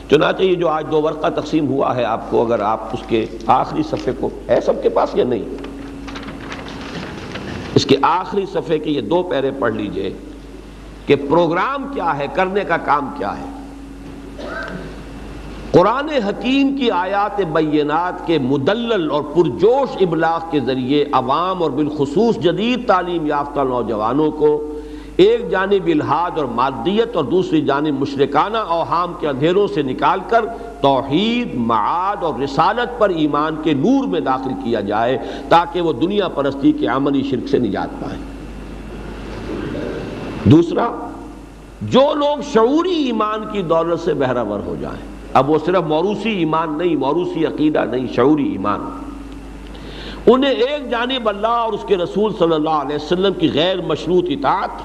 چنانچہ یہ جو آج 2 ورقہ تقسیم ہوا ہے آپ کو، اگر آپ اس کے آخری صفحے کو، ہے سب کے پاس یا نہیں، اس کے آخری صفحے کے یہ 2 پیرے پڑھ لیجئے کہ پروگرام کیا ہے، کرنے کا کام کیا ہے۔ قرآن حکیم کی آیات بینات کے مدلل اور پرجوش ابلاغ کے ذریعے عوام اور بالخصوص جدید تعلیم یافتہ نوجوانوں کو ایک جانب الحاد اور مادیت اور دوسری جانب مشرکانہ اوہام کے اندھیروں سے نکال کر توحید، معاد اور رسالت پر ایمان کے نور میں داخل کیا جائے تاکہ وہ دنیا پرستی کے عملی شرک سے نجات پائیں۔ دوسرا، جو لوگ شعوری ایمان کی دولت سے بہرہ ور ہو جائیں، اب وہ صرف موروثی ایمان نہیں، موروثی عقیدہ نہیں، شعوری ایمان، انہیں ایک جانب اللہ اور اس کے رسول صلی اللہ علیہ وسلم کی غیر مشروط اطاعت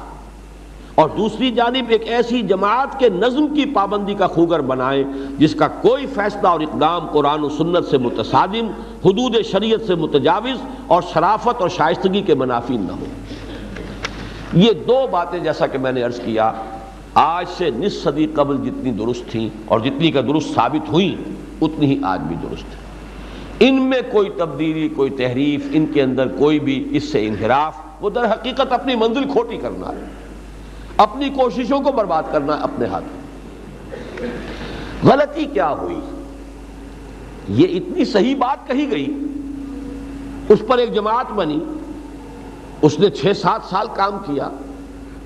اور دوسری جانب ایک ایسی جماعت کے نظم کی پابندی کا خوگر بنائیں جس کا کوئی فیصلہ اور اقدام قرآن و سنت سے متصادم، حدود شریعت سے متجاوز اور شرافت اور شائستگی کے منافی نہ ہو۔ یہ 2 باتیں جیسا کہ میں نے عرض کیا آج سے نصف صدی قبل جتنی درست تھیں اور جتنی کا درست ثابت ہوئیں اتنی ہی آج بھی درست ہے۔ ان میں کوئی تبدیلی، کوئی تحریف، ان کے اندر کوئی بھی اس سے انحراف، وہ در حقیقت اپنی منزل کھوٹی کرنا ہے، اپنی کوششوں کو برباد کرنا ہے اپنے ہاتھ میں۔ غلطی کیا ہوئی؟ یہ اتنی صحیح بات کہی گئی، اس پر ایک جماعت بنی، اس نے 6-7 سال کام کیا،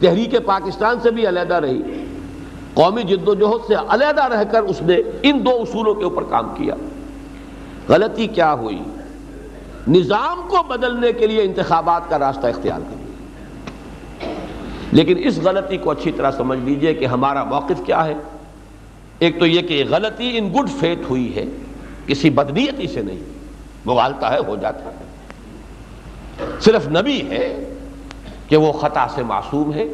تحریک پاکستان سے بھی علیحدہ رہی، قومی جد و جہد سے علیحدہ رہ کر اس نے ان 2 اصولوں کے اوپر کام کیا۔ غلطی کیا ہوئی؟ نظام کو بدلنے کے لیے انتخابات کا راستہ اختیار کر لیا۔ لیکن اس غلطی کو اچھی طرح سمجھ لیجئے کہ ہمارا موقف کیا ہے۔ ایک تو یہ کہ یہ غلطی ان گڈ فیتھ ہوئی ہے، کسی بدنیتی سے نہیں، مغالطہ ہے، ہو جاتا ہے، صرف نبی ہے کہ وہ خطا سے معصوم ہے،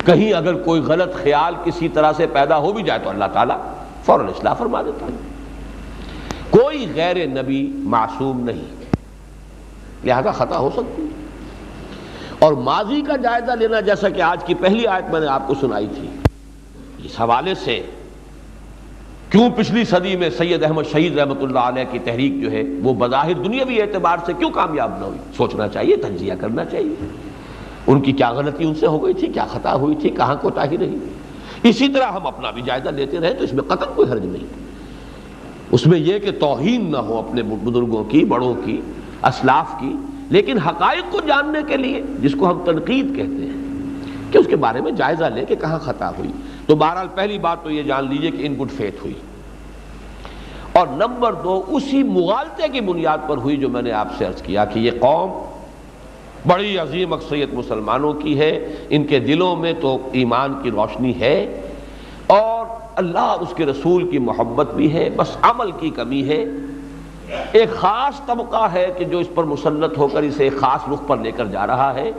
کہیں اگر کوئی غلط خیال کسی طرح سے پیدا ہو بھی جائے تو اللہ تعالیٰ فوراً اصلاح فرما دیتا ہے۔ کوئی غیر نبی معصوم نہیں، لہذا خطا ہو سکتی ہے۔ اور ماضی کا جائزہ لینا، جیسا کہ آج کی پہلی آیت میں نے آپ کو سنائی تھی، اس حوالے سے کیوں پچھلی صدی میں سید احمد شہید رحمۃ اللہ علیہ کی تحریک جو ہے وہ بظاہر دنیاوی اعتبار سے کیوں کامیاب نہ ہوئی؟ سوچنا چاہیے، تجزیہ کرنا چاہیے، ان کی کیا غلطی ان سے ہو گئی تھی، کیا خطا ہوئی تھی، کہاں کوتاہی رہی۔ اسی طرح ہم اپنا بھی جائزہ لیتے رہے تو اس میں قطعاً کوئی حرج نہیں، اس میں یہ کہ توہین نہ ہو اپنے بزرگوں کی، بڑوں کی، اسلاف کی، لیکن حقائق کو جاننے کے لیے، جس کو ہم تنقید کہتے ہیں، کہ اس کے بارے میں جائزہ لے کہ کہاں خطا ہوئی۔ تو بہرحال پہلی بات تو یہ جان لیجئے کہ ان گڈ فیتھ ہوئی، اور نمبر 2 اسی مغالطے کی بنیاد پر ہوئی جو میں نے آپ سے عرض کیا کہ یہ قوم بڑی عظیم اکثریت مسلمانوں کی ہے، ان کے دلوں میں تو ایمان کی روشنی ہے اور اللہ اس کے رسول کی محبت بھی ہے، بس عمل کی کمی ہے۔ ایک خاص طبقہ ہے کہ جو اس پر مسلط ہو کر اسے ایک خاص رخ پر لے کر جا رہا ہے۔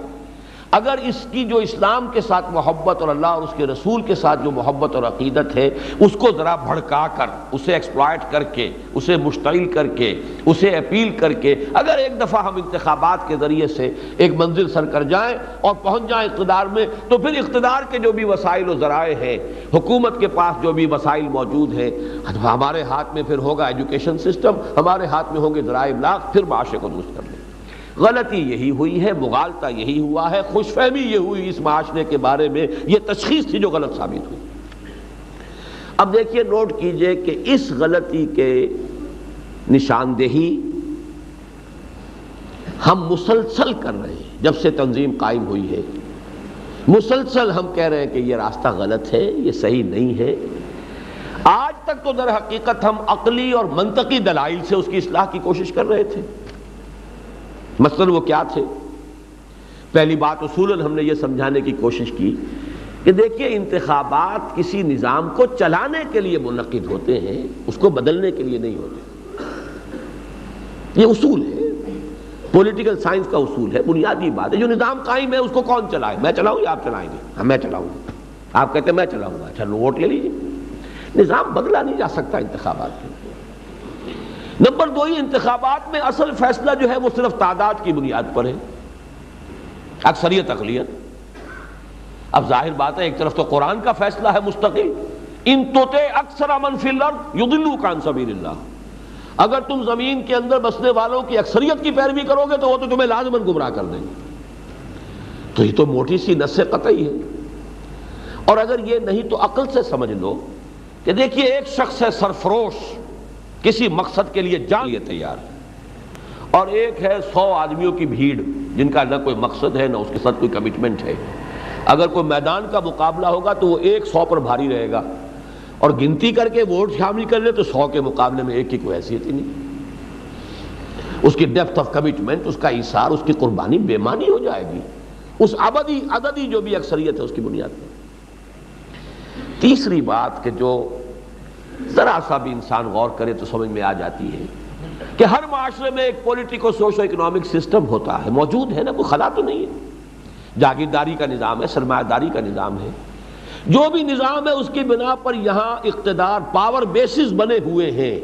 اگر اس کی جو اسلام کے ساتھ محبت اور اللہ اور اس کے رسول کے ساتھ جو محبت اور عقیدت ہے، اس کو ذرا بھڑکا کر، اسے ایکسپلائٹ کر کے، اسے مشتعل کر کے، اسے اپیل کر کے، اگر ایک دفعہ ہم انتخابات کے ذریعے سے ایک منزل سر کر جائیں اور پہنچ جائیں اقتدار میں، تو پھر اقتدار کے جو بھی وسائل و ذرائع ہیں، حکومت کے پاس جو بھی وسائل موجود ہیں، ہمارے ہاتھ میں پھر ہوگا ایجوکیشن سسٹم، ہمارے ہاتھ میں ہوں گے ذرائع ابلاغ، پھر معاشرے کو درست کر لیں۔ غلطی یہی ہوئی ہے، مغالطہ یہی ہوا ہے، خوش فہمی یہ ہوئی اس معاشرے کے بارے میں، یہ تشخیص تھی جو غلط ثابت ہوئی۔ اب دیکھیے، نوٹ کیجئے کہ اس غلطی کے نشاندہی ہم مسلسل کر رہے ہیں، جب سے تنظیم قائم ہوئی ہے مسلسل ہم کہہ رہے ہیں کہ یہ راستہ غلط ہے، یہ صحیح نہیں ہے۔ آج تک تو در حقیقت ہم عقلی اور منطقی دلائل سے اس کی اصلاح کی کوشش کر رہے تھے۔ مثلاً وہ کیا تھے؟ پہلی بات اصولاً ہم نے یہ سمجھانے کی کوشش کی کہ دیکھیے، انتخابات کسی نظام کو چلانے کے لیے منعقد ہوتے ہیں، اس کو بدلنے کے لیے نہیں ہوتے۔ یہ اصول ہے، پولیٹیکل سائنس کا اصول ہے، بنیادی بات ہے۔ جو نظام قائم ہے اس کو کون چلائے؟ میں چلاؤں یا آپ چلائیں گے؟ ہاں میں چلاؤں گا۔ آپ کہتے ہیں میں چلاؤں گا، اچھا ووٹ لے لیجیے۔ نظام بدلا نہیں جا سکتا انتخابات میں۔ نمبر 2، انتخابات میں اصل فیصلہ جو ہے وہ صرف تعداد کی بنیاد پر ہے، اکثریت اقلیت۔ اب ظاہر بات ہے، ایک طرف تو قرآن کا فیصلہ ہے مستقل، ان تطع اکثر من فی الارض یضلوک عن سبیل اللہ، اگر تم زمین کے اندر بسنے والوں کی اکثریت کی پیروی کرو گے تو وہ تو تمہیں لازماً گمراہ کر دیں گے۔ تو یہ تو موٹی سی نص قطعی ہے۔ اور اگر یہ نہیں تو عقل سے سمجھ لو کہ دیکھیے، ایک شخص ہے سرفروش، کسی مقصد کے لیے جان لیے تیار، اور ایک ہے 100 آدمیوں کی بھیڑ جن کا نہ کوئی مقصد ہے نہ اس کے ساتھ کوئی کمٹمنٹ ہے۔ اگر کوئی میدان کا مقابلہ ہوگا تو وہ 100 پر بھاری رہے گا، اور گنتی کر کے ووٹ شامل کر لے تو 100 کے مقابلے میں ایک کی کوئی حیثیت ہی نہیں۔ اس کی ڈیپتھ آف کمٹمنٹ، اس کا ایثار، اس کی قربانی بے معنی ہو جائے گی، اس عددی جو بھی اکثریت ہے اس کی بنیاد پر۔ تیسری بات کہ جو ذرا سا بھی انسان غور کرے تو سمجھ میں آ جاتی ہے کہ ہر معاشرے میں ایک پولیٹیکو سوشو اکنامک سسٹم ہوتا ہے، موجود ہے نا، کوئی خلا تو نہیں ہے۔ جاگیرداری کا نظام ہے، سرمایہ داری کا نظام ہے، جو بھی نظام ہے اس کی بنا پر یہاں اقتدار پاور بیسز بنے ہوئے ہیں،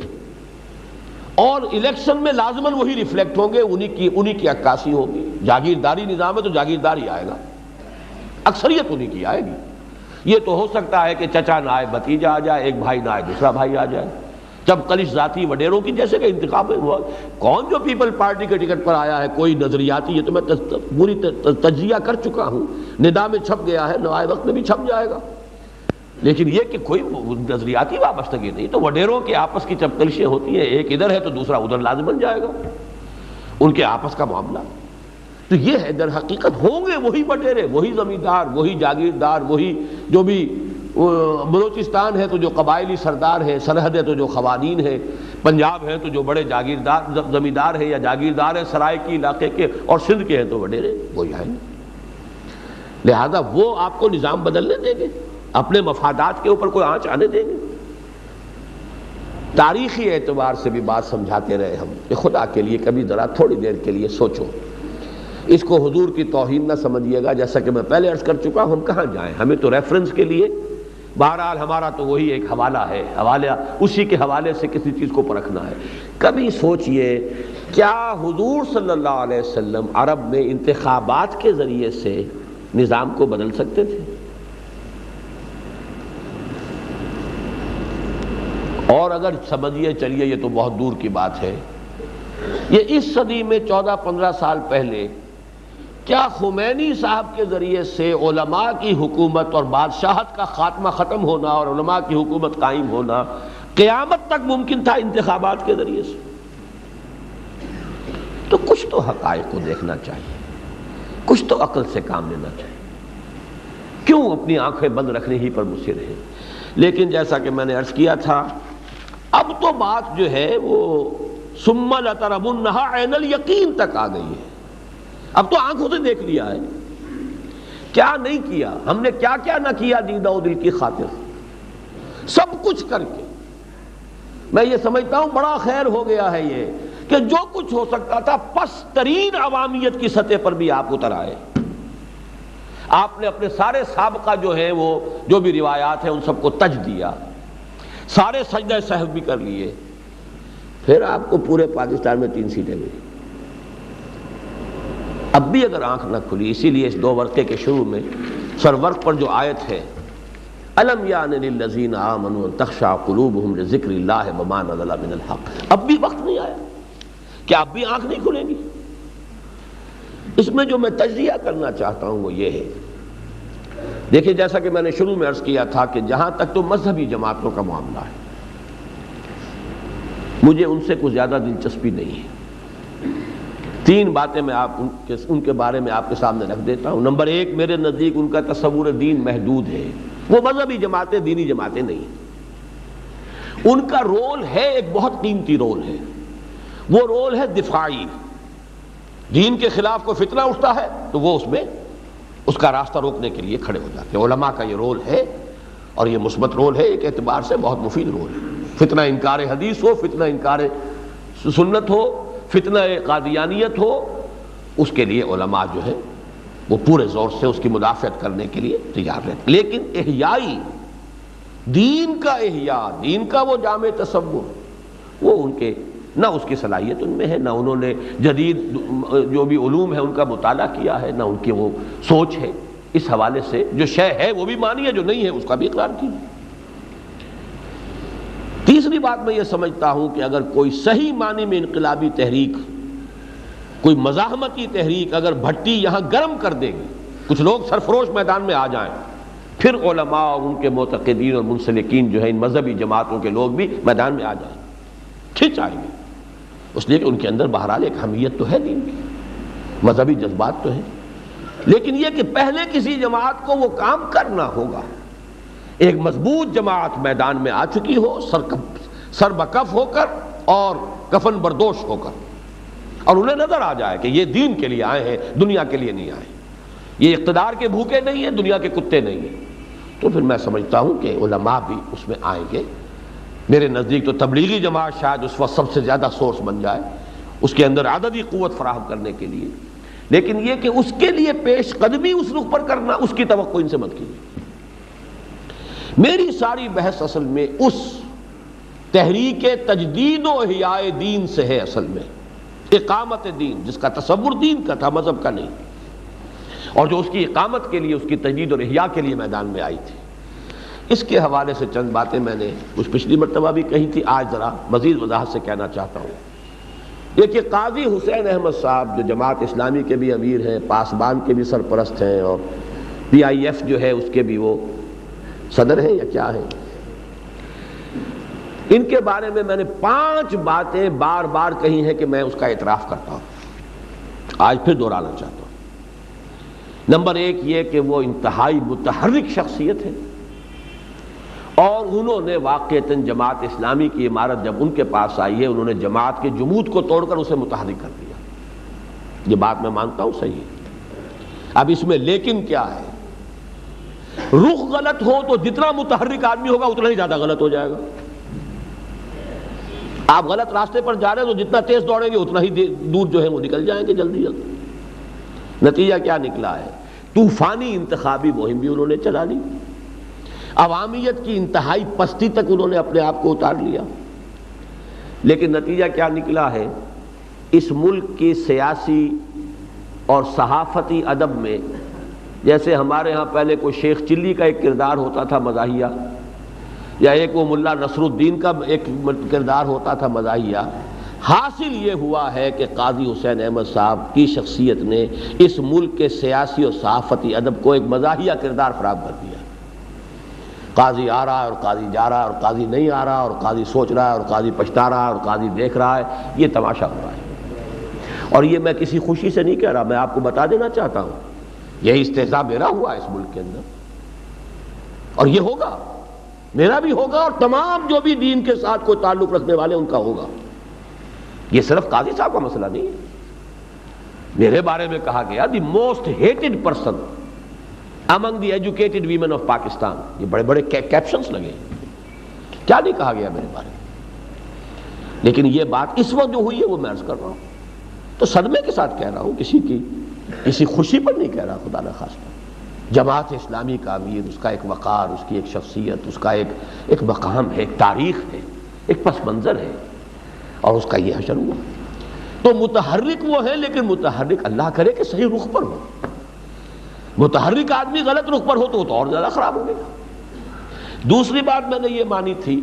اور الیکشن میں لازماً وہی ریفلیکٹ ہوں گے، انہی کی عکاسی ہوگی۔ جاگیرداری نظام ہے تو جاگیرداری آئے گا، اکثریت انہی کی آئے گی۔ یہ تو ہو سکتا ہے کہ چچا نہ آئے بھتیجا آ جائے، ایک بھائی نہ آئے دوسرا بھائی آ جائے، جب کلش ذاتی وڈیروں کی جیسے کہ انتخاب ہوا، کون جو پیپل پارٹی کے ٹکٹ پر آیا ہے کوئی نظریاتی، یہ تو میں پوری تجزیہ کر چکا ہوں، ندا میں چھپ گیا ہے، نوائے وقت میں بھی چھپ جائے گا، لیکن یہ کہ کوئی نظریاتی وابستگی نہیں، تو وڈیروں کے آپس کی جب کلشیں ہوتی ہیں، ایک ادھر ہے تو دوسرا ادھر لازمن جائے گا، ان کے آپس کا معاملہ، تو یہ ہے در حقیقت ہوں گے وہی وڈیرے، وہی زمیندار، وہی جاگیردار، وہی جو بھی بلوچستان ہے تو جو قبائلی سردار ہیں، سرحد ہے تو جو خوانین ہیں، پنجاب ہے تو جو بڑے جاگیردار زمیندار ہیں یا جاگیردار ہیں سرائے کی علاقے کے، اور سندھ کے ہیں تو وڈیرے وہی آئیں گے، لہذا وہ آپ کو نظام بدلنے دیں گے، اپنے مفادات کے اوپر کوئی آنچ آنے دیں گے؟ تاریخی اعتبار سے بھی بات سمجھاتے رہے ہم کہ خدا کے لیے کبھی ذرا تھوڑی دیر کے لیے سوچو، اس کو حضور کی توہین نہ سمجھیے گا، جیسا کہ میں پہلے عرض کر چکا ہوں، ہم کہاں جائیں، ہمیں تو ریفرنس کے لیے، بہرحال ہمارا تو وہی ایک حوالہ ہے، حوالہ اسی کے حوالے سے کسی چیز کو پرکھنا ہے۔ کبھی سوچئے کیا حضور صلی اللہ علیہ وسلم عرب میں انتخابات کے ذریعے سے نظام کو بدل سکتے تھے؟ اور اگر سمجھیے چلیے یہ تو بہت دور کی بات ہے، یہ اس صدی میں 14-15 سال پہلے کیا خمینی صاحب کے ذریعے سے علماء کی حکومت اور بادشاہت کا خاتمہ ختم ہونا اور علماء کی حکومت قائم ہونا قیامت تک ممکن تھا انتخابات کے ذریعے سے؟ تو کچھ تو حقائق کو دیکھنا چاہیے، کچھ تو عقل سے کام لینا چاہیے، کیوں اپنی آنکھیں بند رکھنے ہی پر مصر ہیں؟ لیکن جیسا کہ میں نے عرض کیا تھا، اب تو بات جو ہے وہ ثم لترونها عین الیقین تک آ گئی ہے، اب تو آنکھوں سے دیکھ لیا ہے، کیا نہیں کیا ہم نے، کیا کیا نہ کیا دیدہ و دل کی خاطر، سب کچھ کر کے میں یہ سمجھتا ہوں بڑا خیر ہو گیا ہے یہ کہ جو کچھ ہو سکتا تھا پسترین عوامیت کی سطح پر بھی آپ اتر آئے، آپ نے اپنے سارے سابقہ جو ہے وہ جو بھی روایات ہیں ان سب کو تج دیا، سارے سجدہ سہو بھی کر لیے، پھر آپ کو پورے پاکستان میں 3 سیٹیں ملی۔ اب بھی اگر آنکھ نہ کھلی، اسی لیے اس 2 ورقے کے شروع میں سرورق پر جو آیت ہے الم یعن للذین آمنوا ان تخشع قلوبہم لذکر اللہ وما نزل من الحق، اب بھی وقت نہیں آیا، کیا اب بھی آنکھ نہیں کھلے گی؟ اس میں جو میں تجزیہ کرنا چاہتا ہوں وہ یہ ہے، دیکھیں جیسا کہ میں نے شروع میں عرض کیا تھا کہ جہاں تک تو مذہبی جماعتوں کا معاملہ ہے مجھے ان سے کچھ زیادہ دلچسپی نہیں ہے، 3 باتیں میں ان کے بارے میں آپ کے سامنے رکھ دیتا ہوں۔ نمبر 1، میرے نزدیک ان کا تصور دین محدود ہے، وہ مذہبی جماعتیں دینی جماعتیں نہیں، ان کا رول ہے ایک بہت قیمتی رول ہے، وہ رول ہے دفاعی، دین کے خلاف کوئی فتنہ اٹھتا ہے تو وہ اس میں اس کا راستہ روکنے کے لیے کھڑے ہو جاتے ہیں، علماء کا یہ رول ہے اور یہ مثبت رول ہے، ایک اعتبار سے بہت مفید رول ہے، فتنہ انکار حدیث ہو، فتنہ انکار سنت ہو، فتنہ قادیانیت ہو، اس کے لیے علماء جو ہے وہ پورے زور سے اس کی مدافعت کرنے کے لیے تیار رہتے، لیکن احیائی دین کا احیاء، دین کا وہ جامع تصور، وہ ان کے نہ اس کی صلاحیت ان میں ہے، نہ انہوں نے جدید جو بھی علوم ہے ان کا مطالعہ کیا ہے، نہ ان کی وہ سوچ ہے، اس حوالے سے جو شے ہے وہ بھی مانی ہے، جو نہیں ہے اس کا بھی اقرار کی۔ تیسری بات میں یہ سمجھتا ہوں کہ اگر کوئی صحیح معنی میں انقلابی تحریک، کوئی مزاحمتی تحریک اگر بھٹی یہاں گرم کر دے گی، کچھ لوگ سرفروش میدان میں آ جائیں، پھر علماء اور ان کے معتقدین اور منسلکین جو ہیں ان مذہبی جماعتوں کے لوگ بھی میدان میں آ جائیں، کھنچ آئیں گے، اس لیے کہ ان کے اندر بہرحال ایک حمیت تو ہے دین کی، مذہبی جذبات تو ہیں، لیکن یہ کہ پہلے کسی جماعت کو وہ کام کرنا ہوگا، ایک مضبوط جماعت میدان میں آ چکی ہو، سر بکف ہو کر اور کفن بردوش ہو کر، اور انہیں نظر آ جائے کہ یہ دین کے لیے آئے ہیں، دنیا کے لیے نہیں آئے، یہ اقتدار کے بھوکے نہیں ہیں، دنیا کے کتے نہیں ہیں، تو پھر میں سمجھتا ہوں کہ علماء بھی اس میں آئیں گے۔ میرے نزدیک تو تبلیغی جماعت شاید اس وقت سب سے زیادہ سورس بن جائے اس کے اندر عددی قوت فراہم کرنے کے لیے، لیکن یہ کہ اس کے لیے پیش قدمی اس رخ پر کرنا، اس کی توقع ان سے مت کیجیے۔ میری ساری بحث اصل میں اس تحریک تجدید و احیاء دین سے ہے، اصل میں اقامت دین، جس کا تصور دین کا تھا، مذہب کا نہیں، اور جو اس کی اقامت کے لیے، اس کی تجدید اور احیاء کے لیے میدان میں آئی تھی۔ اس کے حوالے سے چند باتیں میں نے کچھ پچھلی مرتبہ بھی کہی تھی، آج ذرا مزید وضاحت سے کہنا چاہتا ہوں۔ یہ کہ قاضی حسین احمد صاحب جو جماعت اسلامی کے بھی امیر ہیں، پاسبان کے بھی سرپرست ہیں، اور PIF جو ہے اس کے بھی وہ صدر ہیں یا کیا ہیں، ان کے بارے میں میں نے 5 باتیں بار بار کہی ہیں کہ میں اس کا اعتراف کرتا ہوں، آج پھر دہرانا چاہتا ہوں۔ نمبر 1 یہ کہ وہ انتہائی متحرک شخصیت ہے، اور انہوں نے واقعتاً جماعت اسلامی کی عمارت جب ان کے پاس آئی ہے، انہوں نے جماعت کے جمود کو توڑ کر اسے متحرک کر دیا۔ یہ بات میں مانتا ہوں صحیح ہے۔ اب اس میں لیکن کیا ہے، رخ غلط ہو تو جتنا متحرک آدمی ہوگا اتنا ہی زیادہ غلط ہو جائے گا۔ آپ غلط راستے پر جا رہے ہیں تو جتنا تیز دوڑیں گے اتنا ہی دور جو ہے وہ نکل جائیں گے جلدی جلدی۔ نتیجہ کیا نکلا ہے، طوفانی انتخابی مہم بھی انہوں نے چلا لی، عوامیت کی انتہائی پستی تک انہوں نے اپنے آپ کو اتار لیا، لیکن نتیجہ کیا نکلا ہے، اس ملک کی سیاسی اور صحافتی ادب میں جیسے ہمارے ہاں پہلے کوئی شیخ چلی کا ایک کردار ہوتا تھا مزاحیہ، یا ایک وہ ملا نصر الدین کا ایک کردار ہوتا تھا مزاحیہ، حاصل یہ ہوا ہے کہ قاضی حسین احمد صاحب کی شخصیت نے اس ملک کے سیاسی اور صحافتی ادب کو ایک مزاحیہ کردار فراہم کر دیا۔ قاضی آ رہا ہے اور قاضی جا رہا ہے، اور قاضی نہیں آ رہا اور قاضی سوچ رہا ہے، اور قاضی پچھتا رہا ہے، اور قاضی دیکھ رہا ہے، یہ تماشا ہو رہا ہے۔ اور یہ میں کسی خوشی سے نہیں کہہ رہا، میں آپ کو بتا دینا چاہتا ہوں یہی استہزاء میرا ہوا ہے اس ملک کے اندر، اور یہ ہوگا، میرا بھی ہوگا، اور تمام جو بھی دین کے ساتھ کوئی تعلق رکھنے والے ان کا ہوگا۔ یہ صرف قاضی صاحب کا مسئلہ نہیں ہے۔ میرے بارے میں کہا گیا the most hated person among the educated women of Pakistan، یہ بڑے بڑے کیپشنز لگے، کیا نہیں کہا گیا میرے بارے میں، لیکن یہ بات اس وقت جو ہوئی ہے وہ میں عرض کر رہا ہوں تو صدمے کے ساتھ کہہ رہا ہوں، کسی خوشی پر نہیں کہہ رہا، خدا نخواستہ۔ جماعت اسلامی کا امیر، اس کا ایک وقار، اس کی ایک شخصیت، اس کا ایک مقام ہے، ایک تاریخ ہے، ایک پس منظر ہے، اور اس کا یہ حشر ہوا۔ تو متحرک وہ ہے، لیکن متحرک اللہ کرے کہ صحیح رخ پر ہو۔ متحرک آدمی غلط رخ پر ہو تو وہ تو اور زیادہ خراب ہو گیا۔ دوسری بات میں نے یہ مانی تھی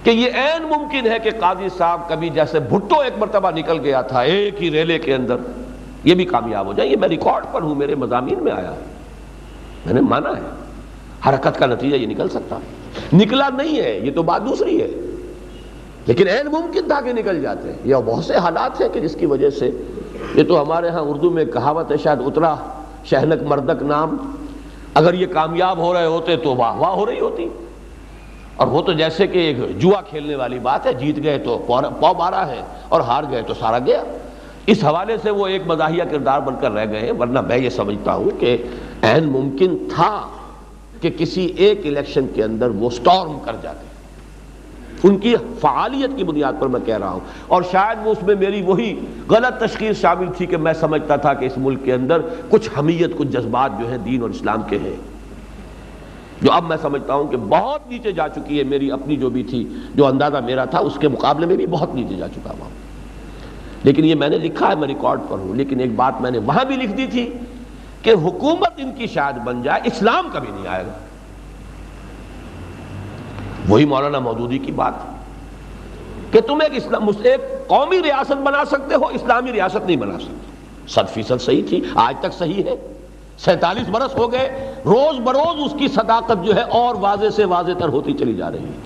کہ یہ عین ممکن ہے کہ قاضی صاحب کبھی جیسے بھٹو ایک مرتبہ نکل گیا تھا ایک ہی ریلے کے اندر، یہ بھی کامیاب ہو جائے۔ یہ میں ریکارڈ پر ہوں، میرے مضامین میں آیا، میں نے مانا ہے حرکت کا نتیجہ یہ نکل سکتا، نکلا نہیں ہے یہ تو بات دوسری ہے، لیکن عین ممکن تھا کہ نکل جاتے ہیں۔ یہ بہت سے حالات ہیں کہ جس کی وجہ سے، یہ تو ہمارے ہاں اردو میں کہاوت ہے شاید، اترا شہنک مردک نام، اگر یہ کامیاب ہو رہے ہوتے تو واہ واہ ہو رہی ہوتی، اور وہ تو جیسے کہ ایک جوا کھیلنے والی بات ہے، جیت گئے تو پاؤ بارہ ہے اور ہار گئے تو سارا گیا۔ اس حوالے سے وہ ایک مزاحیہ کردار بن کر رہ گئے ہیں، ورنہ میں یہ سمجھتا ہوں کہ عین ممکن تھا کہ کسی ایک الیکشن کے اندر وہ سٹارم کر جاتے، ان کی فعالیت کی بنیاد پر میں کہہ رہا ہوں، اور شاید وہ اس میں میری وہی غلط تشخیص شامل تھی کہ میں سمجھتا تھا کہ اس ملک کے اندر کچھ حمیت، کچھ جذبات جو ہیں دین اور اسلام کے ہیں، جو اب میں سمجھتا ہوں کہ بہت نیچے جا چکی ہے، میری اپنی جو بھی تھی، جو اندازہ میرا تھا اس کے مقابلے میں بھی بہت نیچے جا چکا ہوا۔ لیکن یہ میں نے لکھا ہے، میں ریکارڈ پر ہوں، لیکن ایک بات میں نے وہاں بھی لکھ دی تھی کہ حکومت ان کی شاید بن جائے، اسلام کبھی نہیں آئے گا۔ وہی مولانا مودودی کی بات کہ تم ایک قومی ریاست بنا سکتے ہو، اسلامی ریاست نہیں بنا سکتے۔ 100% صحیح تھی، آج تک صحیح ہے، 47 برس ہو گئے، روز بروز اس کی صداقت جو ہے اور واضح سے واضح تر ہوتی چلی جا رہی ہے،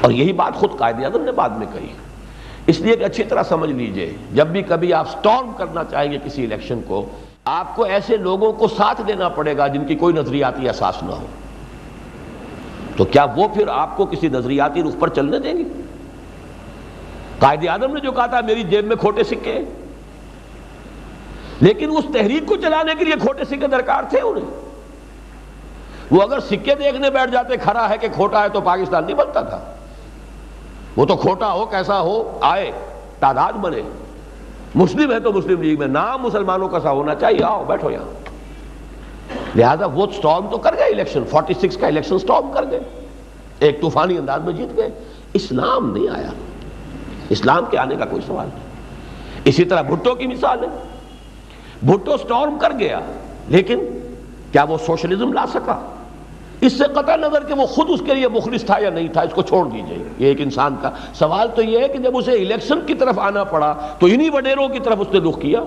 اور یہی بات خود قائد اعظم نے بعد میں کہی۔ اس لیے کہ اچھی طرح سمجھ لیجئے، جب بھی کبھی آپ سٹارم کرنا چاہیں گے کسی الیکشن کو، آپ کو ایسے لوگوں کو ساتھ دینا پڑے گا جن کی کوئی نظریاتی اساس نہ ہو، تو کیا وہ پھر آپ کو کسی نظریاتی رخ پر چلنے دیں گے؟ قائد اعظم نے جو کہا تھا میری جیب میں کھوٹے سکے، لیکن اس تحریک کو چلانے کے لیے کھوٹے سکے درکار تھے انہیں۔ وہ اگر سکے دیکھنے بیٹھ جاتے کھڑا ہے کہ کھوٹا ہے تو پاکستان نہیں بنتا تھا، وہ تو کھوٹا ہو کیسا ہو آئے، تعداد بنے، مسلم ہے تو مسلم لیگ میں نام مسلمانوں کا سا ہونا چاہیے، آؤ بیٹھو یہاں۔ لہذا وہ سٹارم تو کر گئے الیکشن، 46 کا الیکشن سٹارم کر گئے، ایک طوفانی انداز میں جیت گئے۔ اسلام نہیں آیا، اسلام کے آنے کا کوئی سوال نہیں۔ اسی طرح بھٹو کی مثال ہے، بھٹو سٹارم کر گیا، لیکن کیا وہ سوشلزم لا سکا؟ اس سے قطع نظر کہ وہ خود اس کے لیے مخلص تھا یا نہیں تھا، اس کو چھوڑ دیجئے، یہ ایک انسان کا سوال تو یہ ہے کہ جب اسے الیکشن کی طرف آنا پڑا تو انہی وڈیروں کی طرف اس نے رخ کیا،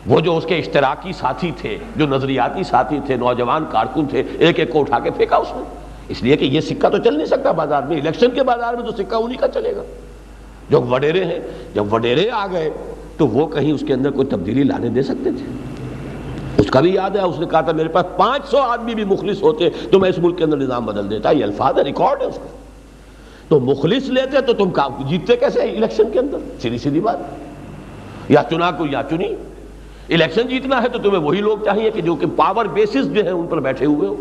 وہ جو اس کے اشتراکی ساتھی تھے، جو نظریاتی ساتھی تھے، نوجوان کارکن تھے، ایک ایک کو اٹھا کے پھینکا اس نے، اس لیے کہ یہ سکہ تو چل نہیں سکتا بازار میں، الیکشن کے بازار میں تو سکہ انہی کا چلے گا جو وڈیرے ہیں۔ جب وڈیرے آ گئے تو وہ کہیں اس کے اندر کوئی تبدیلی لانے دے سکتے تھے؟ اس کا بھی یاد ہے، اس نے کہا تھا میرے پاس 500 آدمی بھی مخلص ہوتے تو میں اس ملک کے اندر نظام بدل دیتا، یہ الفاظ ہے، ریکارڈ ہے اس کا۔ تو مخلص لیتے تو تم جیتتے کیسے الیکشن کے اندر؟ سیدھی سیدھی بات، یا چنا کو یا چنی۔ الیکشن جیتنا ہے تو تمہیں وہی لوگ چاہیے کہ جو کہ پاور بیسز جو ہیں ان پر بیٹھے ہوئے ہو۔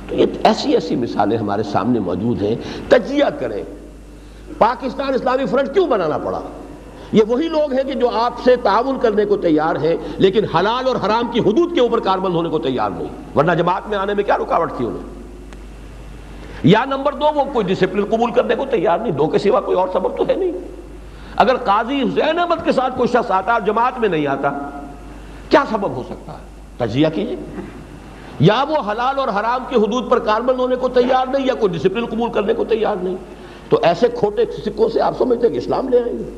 تو یہ ایسی ایسی مثالیں ہمارے سامنے موجود ہیں۔ تجزیہ کریں، پاکستان اسلامی فرنٹ کیوں بنانا پڑا؟ یہ وہی لوگ ہیں کہ جو آپ سے تعاون کرنے کو تیار ہیں لیکن حلال اور حرام کی حدود کے اوپر کاربند ہونے کو تیار نہیں، ورنہ جماعت میں آنے میں کیا رکاوٹ تھی انہیں؟ یا نمبر 2، وہ کوئی ڈسپلن قبول کرنے کو تیار نہیں، 2 کے سوا کوئی اور سبب تو ہے نہیں۔ اگر قاضی حسین احمد کے ساتھ کوئی شخص آتا اور جماعت میں نہیں آتا، کیا سبب ہو سکتا ہے؟ تجزیہ کیجیے۔ یا وہ حلال اور حرام کی حدود پر کاربند ہونے کو تیار نہیں، یا کوئی ڈسپلن قبول کرنے کو تیار نہیں، تو ایسے کھوٹے سکوں سے آپ سمجھتے ہیں کہ اسلام لے آئیں گے؟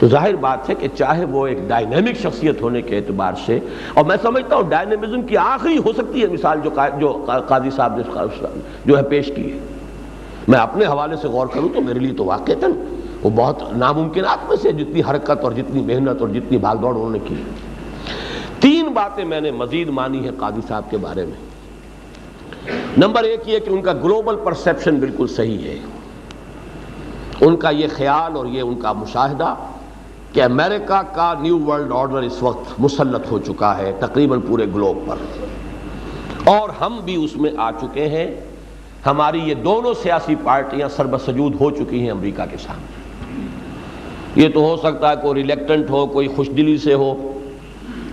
تو ظاہر بات ہے کہ چاہے وہ ایک ڈائنامک شخصیت ہونے کے اعتبار سے، اور میں سمجھتا ہوں ڈائنامزم کی آخری ہو سکتی ہے مثال جو قاضی صاحب نے جو ہے پیش کی ہے، میں اپنے حوالے سے غور کروں تو میرے لیے تو واقعتاً وہ بہت ناممکنات میں سے، جتنی حرکت اور جتنی محنت اور جتنی بھاگ دوڑ انہوں نے کی۔ 3 باتیں میں نے مزید مانی ہے قاضی صاحب کے بارے میں۔ نمبر 1 یہ کہ ان کا گلوبل پرسیپشن بالکل صحیح ہے، ان کا یہ خیال اور یہ ان کا مشاہدہ کہ امریکہ کا نیو ورلڈ آرڈر اس وقت مسلط ہو چکا ہے تقریباً پورے گلوب پر، اور ہم بھی اس میں آ چکے ہیں۔ ہماری یہ دونوں سیاسی پارٹیاں سربسجود ہو چکی ہیں امریکہ کے سامنے۔ یہ تو ہو سکتا ہے کوئی ریلیکٹنٹ ہو، کوئی خوش دلی سے ہو،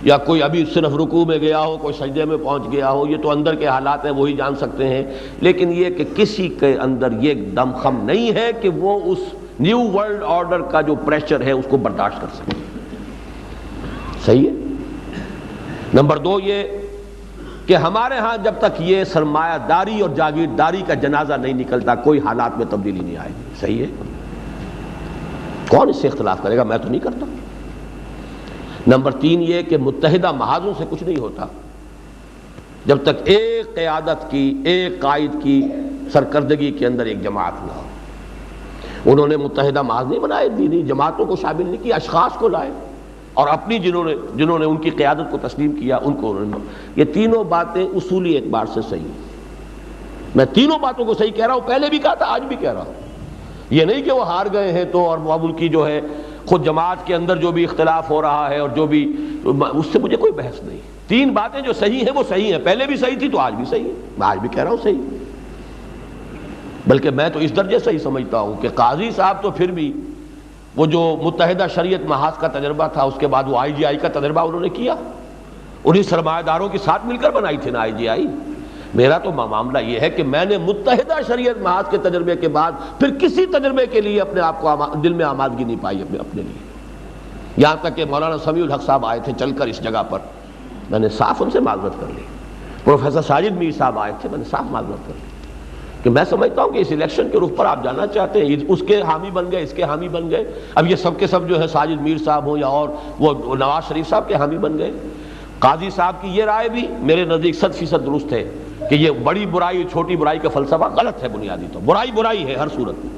یا کوئی ابھی صرف رکوع میں گیا ہو، کوئی سجدے میں پہنچ گیا ہو، یہ تو اندر کے حالات ہیں وہی جان سکتے ہیں، لیکن یہ کہ کسی کے اندر یہ دم خم نہیں ہے کہ وہ اس نیو ورلڈ آرڈر کا جو پریشر ہے اس کو برداشت کر سکے۔ صحیح ہے۔ نمبر 2 یہ کہ ہمارے ہاں جب تک یہ سرمایہ داری اور جاگیرداری کا جنازہ نہیں نکلتا کوئی حالات میں تبدیلی نہیں آئے گی۔ صحیح ہے، کون اس سے اختلاف کرے گا؟ میں تو نہیں کرتا۔ نمبر 3 یہ کہ متحدہ محاذوں سے کچھ نہیں ہوتا جب تک ایک قیادت کی، ایک قائد کی سرکردگی کے اندر ایک جماعت نہ ہو۔ انہوں نے متحدہ محاذ نہیں بنائے، دینی جماعتوں کو شامل نہیں کیا، اشخاص کو لائے، اور اپنی جنہوں نے ان کی قیادت کو تسلیم کیا ان کو انہوں نے۔ یہ تینوں باتیں اصولی اعتبار سے صحیح ہیں۔ میں تینوں باتوں کو صحیح کہہ رہا ہوں، پہلے بھی کہا تھا، آج بھی کہہ رہا ہوں۔ یہ نہیں کہ وہ ہار گئے ہیں تو، اور وہ اب ان کی جو ہے خود جماعت کے اندر جو بھی اختلاف ہو رہا ہے اور جو بھی، اس سے مجھے کوئی بحث نہیں۔ 3 باتیں جو صحیح ہیں وہ صحیح ہیں، پہلے بھی صحیح تھی تو آج بھی صحیح ہے، میں آج بھی کہہ رہا ہوں صحیح۔ بلکہ میں تو اس درجے سے ہی سمجھتا ہوں کہ قاضی صاحب تو پھر بھی وہ جو متحدہ شریعت محاذ کا تجربہ تھا، اس کے بعد وہ IGI کا تجربہ انہوں نے کیا، انہی سرمایہ داروں کے ساتھ مل کر بنائی تھی نا IGI۔ میرا تو معاملہ یہ ہے کہ میں نے متحدہ شریعت محاذ کے تجربے کے بعد پھر کسی تجربے کے لیے اپنے آپ کو دل میں آمادگی نہیں پائی اپنے لیے، یہاں تک کہ مولانا سمیع الحق صاحب آئے تھے چل کر اس جگہ پر، میں نے صاف ان سے معذرت کر لی۔ پروفیسر ساجد میر صاحب آئے تھے، میں نے صاف معذرت کر لی کہ میں سمجھتا ہوں کہ اس الیکشن کے رخ پر آپ جانا چاہتے ہیں، اس کے حامی بن گئے، اس کے حامی بن گئے، اب یہ سب کے سب جو ہے ساجد میر صاحب ہوں یا اور وہ نواز شریف صاحب کے حامی بن گئے۔ قاضی صاحب کی یہ رائے بھی میرے نزدیک 100% درست ہے کہ یہ بڑی برائی چھوٹی برائی کا فلسفہ غلط ہے، بنیادی تو برائی برائی ہے ہر صورت میں،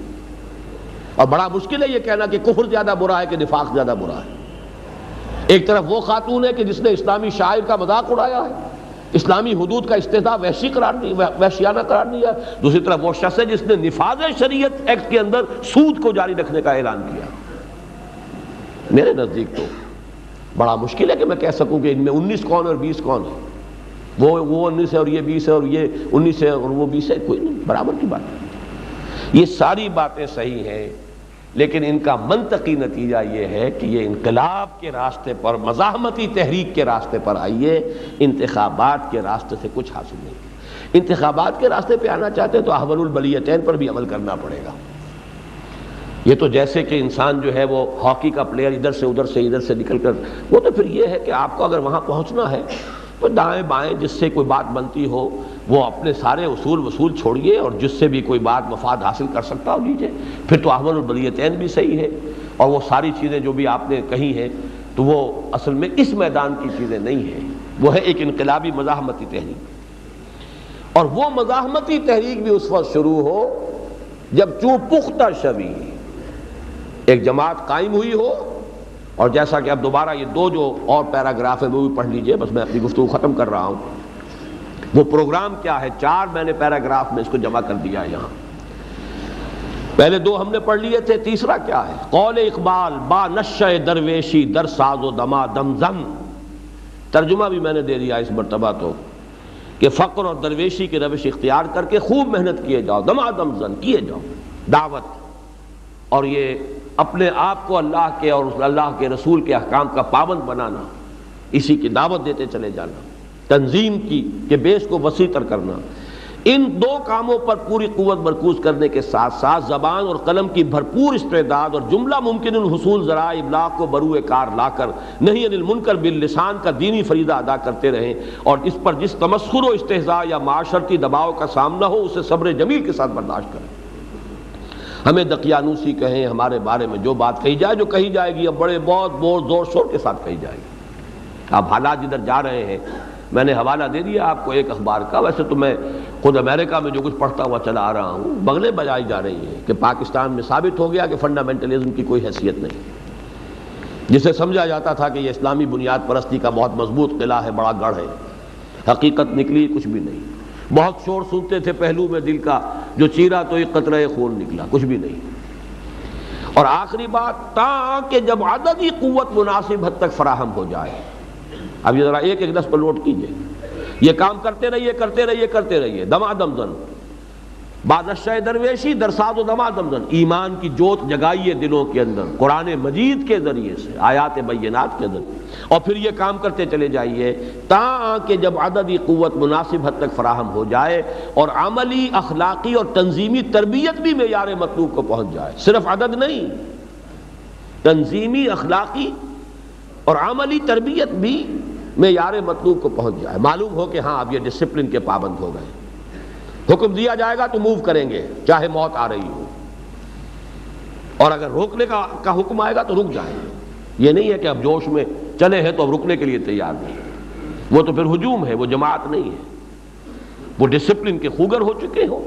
اور بڑا مشکل ہے یہ کہنا کہ کفر زیادہ برا ہے کہ نفاق زیادہ برا ہے۔ ایک طرف وہ خاتون ہے کہ جس نے اسلامی شاعر کا مذاق اڑایا ہے، اسلامی حدود کا استہزاء وحشیانہ قرار دیا، دوسری طرف وہ شخص ہے جس نے نفاذ شریعت ایکٹ کے اندر سود کو جاری رکھنے کا اعلان کیا۔ میرے نزدیک تو بڑا مشکل ہے کہ میں کہہ سکوں کہ ان میں 19 کون اور 20 کون ہے، وہ 19 ہے اور یہ 20 ہے، اور یہ 19 ہے اور وہ 20 ہے، کوئی نہیں، برابر کی بات ہے۔ یہ ساری باتیں صحیح ہیں، لیکن ان کا منطقی نتیجہ یہ ہے کہ یہ انقلاب کے راستے پر، مزاحمتی تحریک کے راستے پر آئیے، انتخابات کے راستے سے کچھ حاصل نہیں۔ انتخابات کے راستے پہ آنا چاہتے ہیں تو احول البلیتین پر بھی عمل کرنا پڑے گا۔ یہ تو جیسے کہ انسان جو ہے وہ ہاکی کا پلیئر ادھر سے نکل کر، وہ تو پھر یہ ہے کہ آپ کو اگر وہاں پہنچنا ہے تو دائیں بائیں جس سے کوئی بات بنتی ہو وہ اپنے سارے وصول چھوڑیے، اور جس سے بھی کوئی بات مفاد حاصل کر سکتا ہو لیجیے، پھر تو احمد البلیتین بھی صحیح ہے۔ اور وہ ساری چیزیں جو بھی آپ نے کہی ہیں تو وہ اصل میں اس میدان کی چیزیں نہیں ہیں، وہ ہے ایک انقلابی مزاحمتی تحریک۔ اور وہ مزاحمتی تحریک بھی اس وقت شروع ہو جب چوں پختہ شوی ایک جماعت قائم ہوئی ہو، اور جیسا کہ اب دوبارہ یہ دو جو اور پیراگراف ہے وہ بھی پڑھ لیجئے، بس میں اپنی گفتگو ختم کر رہا ہوں۔ وہ پروگرام کیا ہے، 4 میں نے پیراگراف میں اس کو جمع کر دیا ہے یہاں، پہلے 2 ہم نے پڑھ لیے تھے، تیسرا کیا ہے، قول اقبال با نشہ درویشی در ساز و دما دمزم۔ ترجمہ بھی میں نے دے دیا اس مرتبہ تو، کہ فقر اور درویشی کی روش اختیار کر کے خوب محنت کیے جاؤ، دما دمزم کیے جاؤ، دعوت اور یہ اپنے آپ کو اللہ کے اور اللہ کے رسول کے احکام کا پابند بنانا، اسی کی دعوت دیتے چلے جانا، تنظیم کی کہ بیس کو وسیع تر کرنا، ان 2 کاموں پر پوری قوت مرکوز کرنے کے ساتھ ساتھ زبان اور قلم کی بھرپور استعداد اور جملہ ممکن الحصول ذرائع ابلاغ کو بروئے کار لا کر نہی عن المنکر باللسان کا دینی فریضہ ادا کرتے رہیں، اور اس پر جس تمسخر و استہزاء یا معاشرتی دباؤ کا سامنا ہو اسے صبر جمیل کے ساتھ برداشت کریں۔ ہمیں دقیانوسی کہیں، ہمارے بارے میں جو بات کہی جائے، جو کہی جائے گی اب بڑے بہت زور شور کے ساتھ کہی جائے گی۔ اب حالات جدھر جا رہے ہیں، میں نے حوالہ دے دیا آپ کو ایک اخبار کا، ویسے تو میں خود امریکہ میں جو کچھ پڑھتا ہوا چلا آ رہا ہوں، بغلیں بجائی جا رہی ہیں کہ پاکستان میں ثابت ہو گیا کہ فنڈامنٹلزم کی کوئی حیثیت نہیں، جسے سمجھا جاتا تھا کہ یہ اسلامی بنیاد پرستی کا بہت مضبوط قلعہ ہے، بڑا گڑھ ہے، حقیقت نکلی کچھ بھی نہیں۔ بہت شور سنتے تھے پہلو میں دل کا، جو چیرا تو ایک قطرہ خون نکلا، کچھ بھی نہیں۔ اور آخری بات، تاکہ جب عددی قوت مناسب حد تک فراہم ہو جائے، اب یہ ذرا ایک لفظ پر نوٹ کیجئے، یہ کام کرتے رہیے دما دمزن، بادشاہ درویشی درساز و دما دمزن، ایمان کی جوت جگائیے دلوں کے اندر قرآن مجید کے ذریعے سے، آیات بینات کے ذریعے، اور پھر یہ کام کرتے چلے جائیے تاکہ جب عددی قوت مناسب حد تک فراہم ہو جائے اور عملی، اخلاقی اور تنظیمی تربیت بھی معیار مطلوب کو پہنچ جائے، صرف عدد نہیں، تنظیمی، اخلاقی اور عملی تربیت بھی معیار مطلوب کو پہنچ جائے، معلوم ہو کہ ہاں اب یہ ڈسپلن کے پابند ہو گئے، حکم دیا جائے گا تو موو کریں گے چاہے موت آ رہی ہو، اور اگر روکنے کا حکم آئے گا تو رک جائیں گے۔ یہ نہیں ہے کہ اب جوش میں چلے ہیں تو اب رکنے کے لیے تیار نہیں، وہ تو پھر ہجوم ہے، وہ جماعت نہیں ہے، وہ ڈسپلن کے خوگر ہو چکے ہو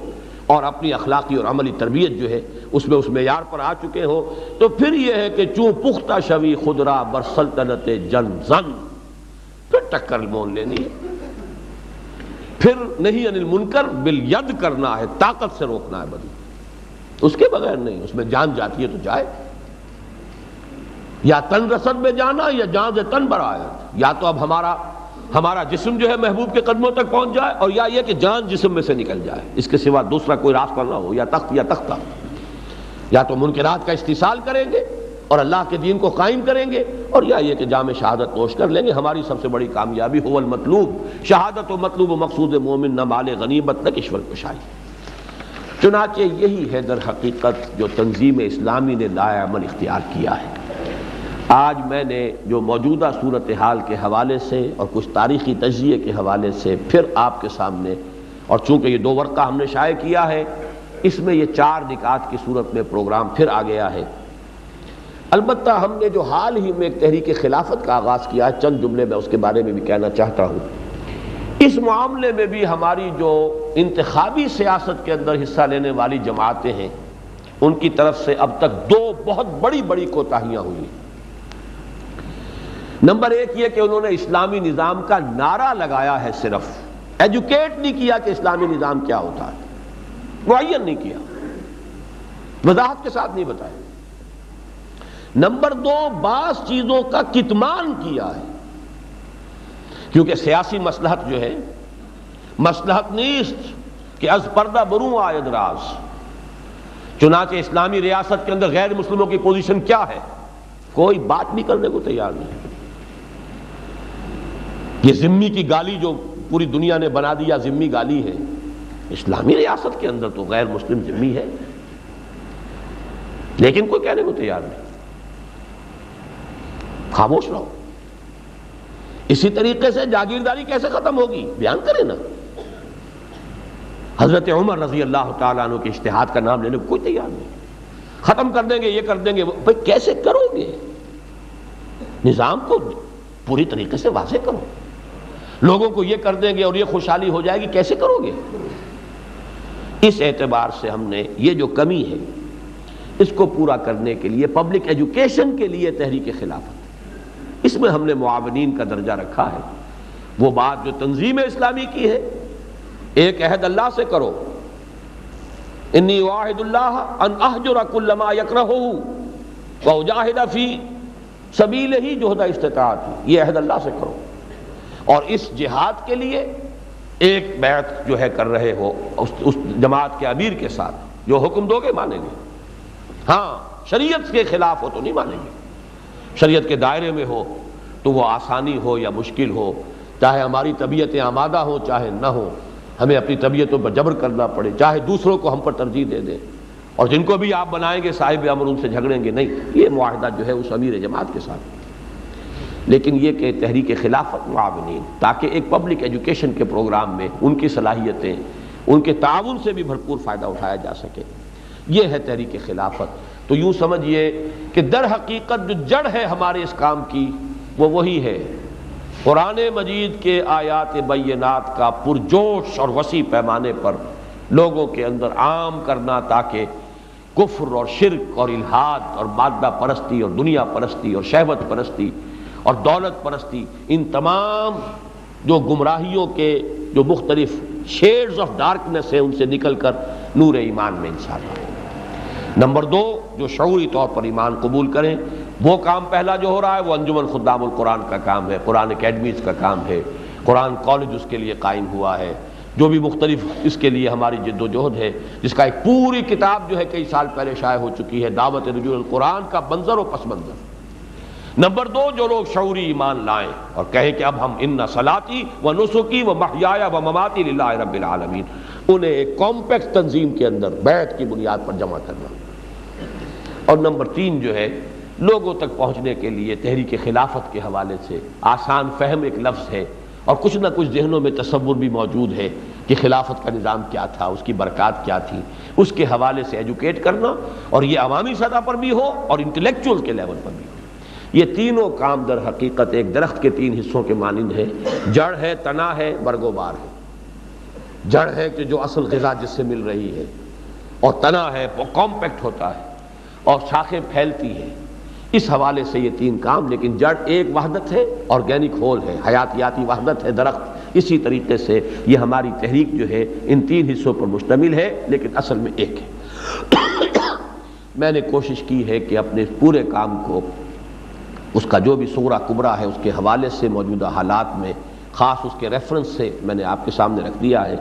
اور اپنی اخلاقی اور عملی تربیت جو ہے اس میں اس معیار پر آ چکے ہو، تو پھر یہ ہے کہ چوں پختہ شوی خدرا بر سلطنت جن زن، پھر ٹکر مون لینی ہے، پھر نہیں عن المنکر بالید کرنا ہے، طاقت سے روکنا ہے بدی، اس کے بغیر نہیں، اس میں جان جاتی ہے تو جائے، یا تن رسد میں جانا یا جان سے تن برآیت، یا تو اب ہمارا جسم جو ہے محبوب کے قدموں تک پہنچ جائے، اور یا یہ کہ جان جسم میں سے نکل جائے، اس کے سوا دوسرا کوئی راستہ نہ ہو، یا تخت یا تختہ، یا تو منکرات کا استحصال کریں گے اور اللہ کے دین کو قائم کریں گے، اور یا یہ کہ جام شہادت نوش کر لیں گے۔ ہماری سب سے بڑی کامیابی هو المطلوب، شہادت و مطلوب و مقصود مومن نہ مال غنیمت نہ کشور کشائی۔ چنانچہ یہی ہے در حقیقت جو تنظیم اسلامی نے لایا عمل اختیار کیا ہے۔ آج میں نے جو موجودہ صورتحال کے حوالے سے اور کچھ تاریخی تجزیے کے حوالے سے پھر آپ کے سامنے، اور چونکہ یہ 2 ورقہ ہم نے شائع کیا ہے، اس میں یہ 4 نکات کی صورت میں پروگرام پھر آ گیا ہے۔ البتہ ہم نے جو حال ہی میں ایک تحریک خلافت کا آغاز کیا ہے، چند جملے میں اس کے بارے میں بھی کہنا چاہتا ہوں۔ اس معاملے میں بھی ہماری جو انتخابی سیاست کے اندر حصہ لینے والی جماعتیں ہیں، ان کی طرف سے اب تک 2 بہت بڑی کوتاہیاں ہوئی۔ نمبر 1 یہ کہ انہوں نے اسلامی نظام کا نعرہ لگایا ہے، صرف ایجوکیٹ نہیں کیا کہ اسلامی نظام کیا ہوتا ہے، معین نہیں کیا، وضاحت کے ساتھ نہیں بتایا۔ نمبر 2 بعض چیزوں کا کتمان کیا ہے، کیونکہ سیاسی مصلحت جو ہے، مصلحت نیست کہ از پردہ بروں آید راز، چنانچہ اسلامی ریاست کے اندر غیر مسلموں کی پوزیشن کیا ہے، کوئی بات بھی کرنے کو تیار نہیں۔ یہ ذمی کی گالی جو پوری دنیا نے بنا دیا ذمی گالی ہے، اسلامی ریاست کے اندر تو غیر مسلم ذمی ہے، لیکن کوئی کہنے کو تیار نہیں، خاموش رہو۔ اسی طریقے سے جاگیرداری کیسے ختم ہوگی؟ بیان کریں نا۔ حضرت عمر رضی اللہ تعالیٰ عنہ کے اجتہاد کا نام لینے کو کوئی تیار نہیں، ختم کر دیں گے، یہ کر دیں گے۔ بھئی کیسے کرو گے؟ نظام کو پوری طریقے سے واضح کرو، لوگوں کو یہ کر دیں گے اور یہ خوشحالی ہو جائے گی، کیسے کرو گے؟ اس اعتبار سے ہم نے یہ جو کمی ہے اس کو پورا کرنے کے لیے پبلک ایجوکیشن کے لیے تحریک خلافت، اس میں ہم نے معاونین کا درجہ رکھا ہے۔ وہ بات جو تنظیم اسلامی کی ہے، ایک عہد اللہ سے کرو، انی واحد اللہ ان احجر کل ما یکرہہ واجاہد فی سبیلہ جہد استطاعت، یہ عہد اللہ سے کرو۔ اور اس جہاد کے لیے ایک بیعت جو ہے کر رہے ہو اس جماعت کے امیر کے ساتھ، جو حکم دو گے مانیں گے، ہاں شریعت کے خلاف ہو تو نہیں مانیں گے، شریعت کے دائرے میں ہو تو وہ آسانی ہو یا مشکل ہو، چاہے ہماری طبیعتیں آمادہ ہوں چاہے نہ ہوں، ہمیں اپنی طبیعتوں پر جبر کرنا پڑے، چاہے دوسروں کو ہم پر ترجیح دے دیں، اور جن کو بھی آپ بنائیں گے صاحب امر ان سے جھگڑیں گے نہیں، یہ معاہدہ جو ہے اس امیر جماعت کے ساتھ۔ لیکن یہ کہ تحریک خلافت معاونین، تاکہ ایک پبلک ایجوکیشن کے پروگرام میں ان کی صلاحیتیں، ان کے تعاون سے بھی بھرپور فائدہ اٹھایا جا سکے، یہ ہے تحریک خلافت۔ تو یوں سمجھیے کہ در حقیقت جو جڑ ہے ہمارے اس کام کی وہ وہی ہے، قرآن مجید کے آیات بینات کا پرجوش اور وسیع پیمانے پر لوگوں کے اندر عام کرنا، تاکہ کفر اور شرک اور الحاد اور مادہ پرستی اور دنیا پرستی اور شہوت پرستی اور دولت پرستی، ان تمام جو گمراہیوں کے جو مختلف شیڈز آف ڈارکنس ہیں ان سے نکل کر نور ایمان میں انسان آئے۔ نمبر دو، جو شعوری طور پر ایمان قبول کریں، وہ کام پہلا جو ہو رہا ہے وہ انجمن خدام القرآن کا کام ہے، قرآن اکیڈمیز کا کام ہے، قرآن کالج اس کے لیے قائم ہوا ہے، جو بھی مختلف اس کے لیے ہماری جد و جہد ہے، جس کا ایک پوری کتاب جو ہے کئی سال پہلے شائع ہو چکی ہے، دعوت رجوع القرآن کا منظر و پس منظر۔ نمبر دو، جو لوگ شعوری ایمان لائیں اور کہیں کہ اب ہم ان صلاتی و نسکی و محیایا و مماتی للہ رب العالمین، انہیں ایک کمپیکٹ تنظیم کے اندر بیعت کی بنیاد پر جمع کرنا۔ اور نمبر تین جو ہے، لوگوں تک پہنچنے کے لیے تحریک خلافت کے حوالے سے آسان فہم ایک لفظ ہے، اور کچھ نہ کچھ ذہنوں میں تصور بھی موجود ہے کہ خلافت کا نظام کیا تھا، اس کی برکات کیا تھی، اس کے حوالے سے ایجوکیٹ کرنا، اور یہ عوامی سطح پر بھی ہو اور انٹلیکچوئل کے لیول پر بھی ہو۔ یہ تینوں کام در حقیقت ایک درخت کے تین حصوں کے مانند ہے، جڑ ہے، تنا ہے، برگ و بار ہے۔ جڑ ہے کہ جو اصل غذا جس سے مل رہی ہے، اور تنا ہے وہ کمپیکٹ ہوتا ہے اور شاخیں پھیلتی ہے۔ اس حوالے سے یہ تین کام، لیکن جڑ ایک وحدت ہے، آرگینک ہول ہے، حیاتیاتی وحدت ہے درخت۔ اسی طریقے سے یہ ہماری تحریک جو ہے ان تین حصوں پر مشتمل ہے، لیکن اصل میں ایک ہے۔ میں نے کوشش کی ہے کہ اپنے پورے کام کو اس کا جو بھی صورہ کبریٰ ہے اس کے حوالے سے، موجودہ حالات میں خاص اس کے ریفرنس سے میں نے آپ کے سامنے رکھ دیا ہے۔